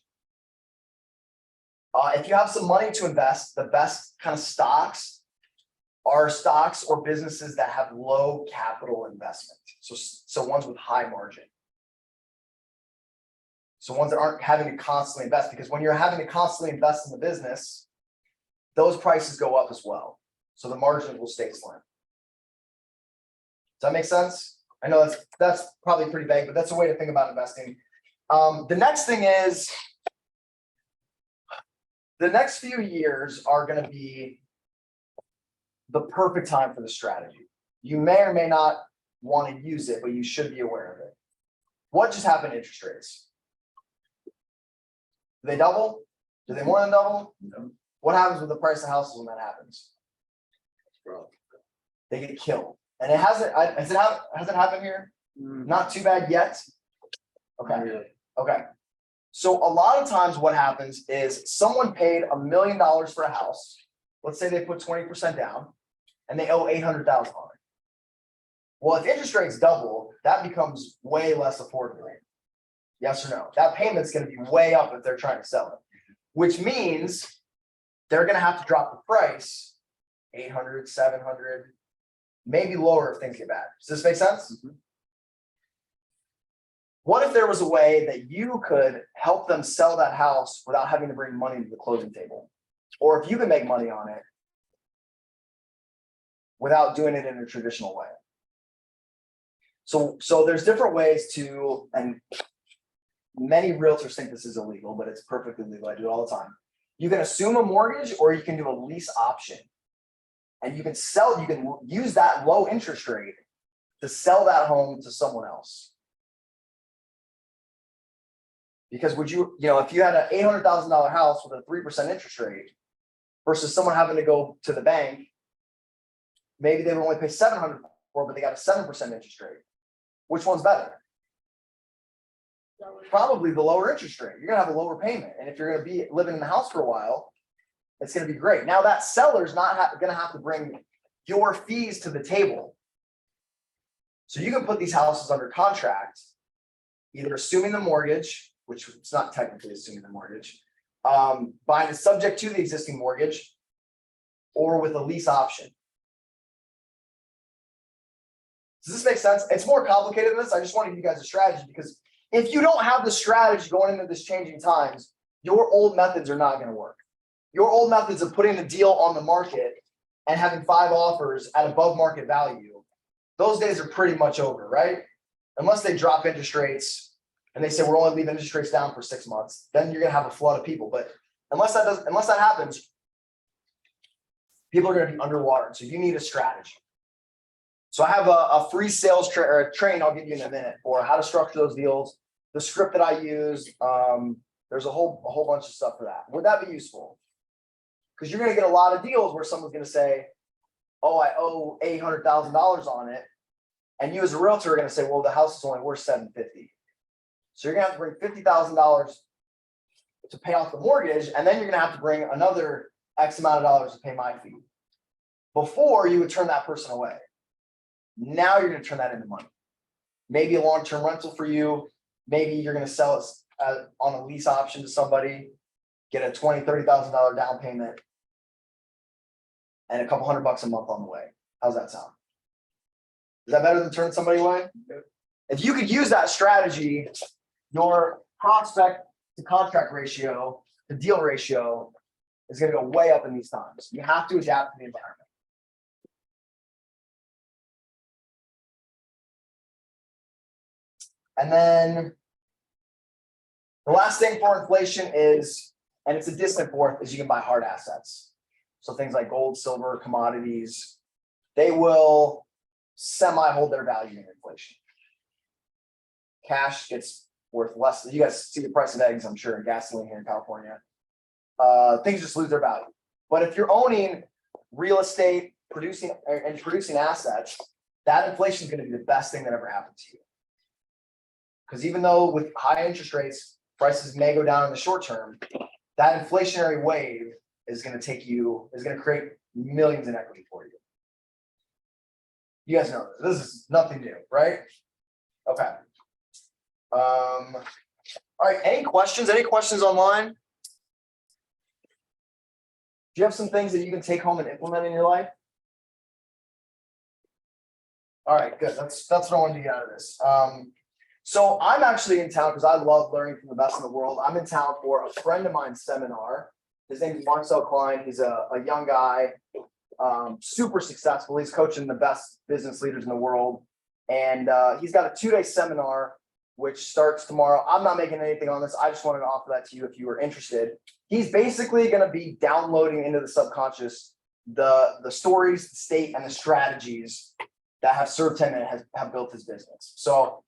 If you have some money to invest, the best kind of stocks are stocks or businesses that have low capital investment. So ones with high margin. So ones that aren't having to constantly invest, because when you're having to constantly invest in the business, those prices go up as well. So the margins will stay slim. Does that make sense? I know that's probably pretty vague, but that's a way to think about investing. The next thing is, the next few years are going to be the perfect time for the strategy. You may or may not want to use it, but you should be aware of it. What just happened to interest rates? Do they double? Do they more than double? What happens with the price of houses when that happens? They get killed. And it hasn't, has it happened here? Not too bad yet. Okay. Okay. So a lot of times what happens is someone paid $1 million for a house. Let's say they put 20% down and they owe $800,000 on it. Well, if interest rates double, that becomes way less affordable. Yes or no? That payment's going to be way up if they're trying to sell it, which means they're going to have to drop the price 800, 700, maybe lower if things get bad. Does this make sense? Mm-hmm. What if there was a way that you could help them sell that house without having to bring money to the closing table? Or if you can make money on it without doing it in a traditional way. So there's different ways to, and many realtors think this is illegal, but it's perfectly legal. I do it all the time. You can assume a mortgage or you can do a lease option. And you can use that low interest rate to sell that home to someone else. Because if you had an $800,000 house with a 3% interest rate versus someone having to go to the bank, maybe they would only pay $700 for, but they got a 7% interest rate. Which one's better? Probably the lower interest rate. You're gonna have a lower payment, and if you're gonna be living in the house for a while, it's gonna be great. Now that seller's not gonna have to bring your fees to the table. So you can put these houses under contract, either assuming the mortgage, which it's not technically assuming the mortgage, buying it subject to the existing mortgage, or with a lease option. Does this make sense? It's more complicated than this. I just want to give you guys a strategy, because if you don't have the strategy going into this changing times, your old methods are not going to work. Your old methods of putting a deal on the market and having 5 offers at above market value, those days are pretty much over, right? Unless they drop interest rates and they say we're only leaving interest rates down for 6 months, then you're going to have a flood of people. But unless that happens, people are going to be underwater. So you need a strategy. So I have a free sales train I'll give you in a minute for how to structure those deals, the script that I use. There's a whole bunch of stuff for that. Would that be useful? Because you're going to get a lot of deals where someone's going to say, oh, I owe $800,000 on it. And you as a realtor are going to say, well, the house is only worth $750,000. So you're going to have to bring $50,000 to pay off the mortgage. And then you're going to have to bring another X amount of dollars to pay my fee. Before you would turn that person away. Now you're going to turn that into money. Maybe a long-term rental for you. Maybe you're going to sell it on a lease option to somebody, get a $20,000, $30,000 down payment, and a couple $100 a month on the way. How's that sound? Is that better than turning somebody away? If you could use that strategy, your prospect to contract ratio, the deal ratio is going to go way up in these times. You have to adapt to the environment. And then the last thing for inflation is, and it's a distant fourth, is you can buy hard assets. So things like gold, silver, commodities, they will semi-hold their value in inflation. Cash gets worth less. You guys see the price of eggs, I'm sure, and gasoline here in California. Things just lose their value. But if you're owning real estate, producing assets, that inflation is going to be the best thing that ever happened to you. Because even though with high interest rates, prices may go down in the short term, that inflationary wave is going to create millions in equity for you. You guys know this is nothing new, right? Okay. All right. Any questions? Any questions online? Do you have some things that you can take home and implement in your life? All right, good. That's what I wanted to get out of this. So I'm actually in town because I love learning from the best in the world. I'm in town for a friend of mine's seminar. His name is Marcel Klein. He's a young guy, super successful. He's coaching the best business leaders in the world. And he's got a 2-day seminar, which starts tomorrow. I'm not making anything on this. I just wanted to offer that to you if you were interested. He's basically going to be downloading into the subconscious the stories, the state, and the strategies that have served him and have built his business. So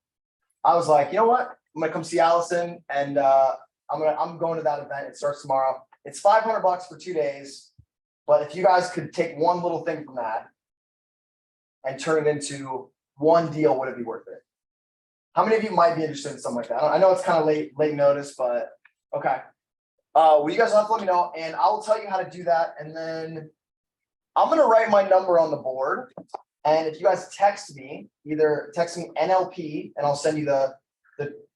I was like, you know what? I'm gonna come see Allison and I'm going to that event. It starts tomorrow. It's $500 for 2 days. But if you guys could take one little thing from that and turn it into one deal, would it be worth it? How many of you might be interested in something like that? I know it's kind of late notice, but okay. Well, you guys will have to let me know, and I'll tell you how to do that. And then I'm gonna write my number on the board. And if you guys text me, either text me NLP, and I'll send you the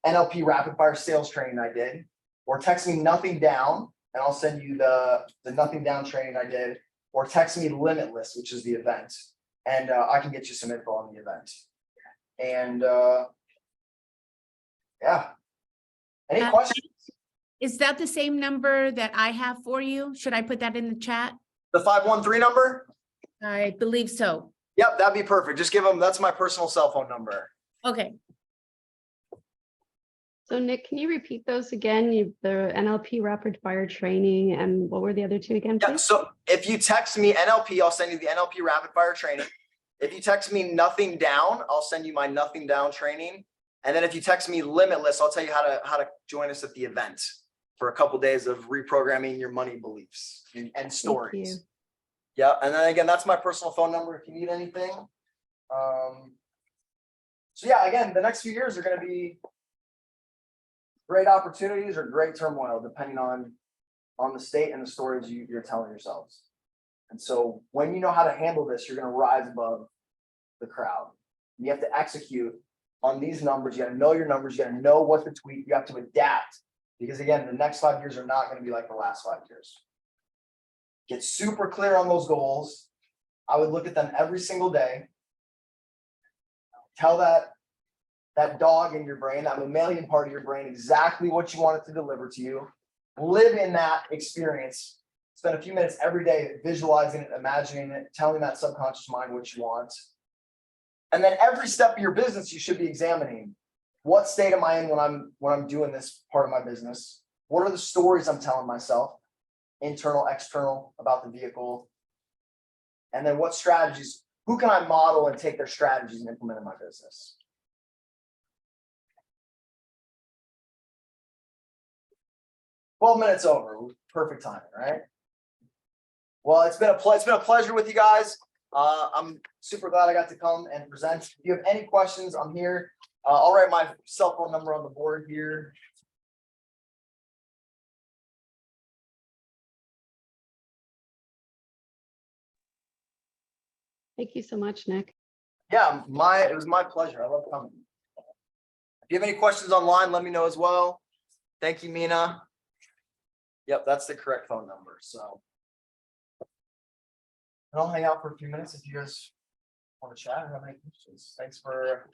NLP rapid fire sales training I did, or text me nothing down, and I'll send you the nothing down training I did, or text me Limitless, which is the event, and I can get you some info on the event. And yeah, any questions? Is that the same number that I have for you? Should I put that in the chat? The 513 number? I believe so. Yep, that'd be perfect. Just give them, that's my personal cell phone number. Okay. So Nick, can you repeat those again? The NLP rapid fire training, and what were the other two again, Yeah, please? so if you text me NLP, I'll send you the NLP rapid fire training. If you text me nothing down, I'll send you my nothing down training. And then if you text me Limitless, I'll tell you how to join us at the event for a couple days of reprogramming your money beliefs and stories. Yeah, and then again, that's my personal phone number if you need anything. So yeah, again, the next few years are going to be great opportunities or great turmoil, depending on the state and the stories you're telling yourselves. And so when you know how to handle this, you're going to rise above the crowd. You have to execute on these numbers. You got to know your numbers. You got to know what to tweak. You have to adapt, because again, the next 5 years are not going to be like the last 5 years. Get super clear on those goals. I would look at them every single day. Tell that dog in your brain, that mammalian part of your brain, exactly what you want it to deliver to you. Live in that experience. Spend a few minutes every day visualizing it, imagining it, telling that subconscious mind what you want. And then every step of your business, you should be examining, what state am I in when I'm doing this part of my business? What are the stories I'm telling myself, internal, external, about the vehicle? And then what strategies, who can I model and take their strategies and implement in my business? "12 minutes over, perfect timing, right?" Well, it's been a pleasure with you guys. I'm super glad I got to come and present. If you have any questions, I'm here. I'll write my cell phone number on the board here. Thank you so much, Nick. Yeah, it was my pleasure. I love coming. If you have any questions online, let me know as well. Thank you, Mina. Yep, that's the correct phone number. So, and I'll hang out for a few minutes if you guys want to chat or have any questions. Thanks for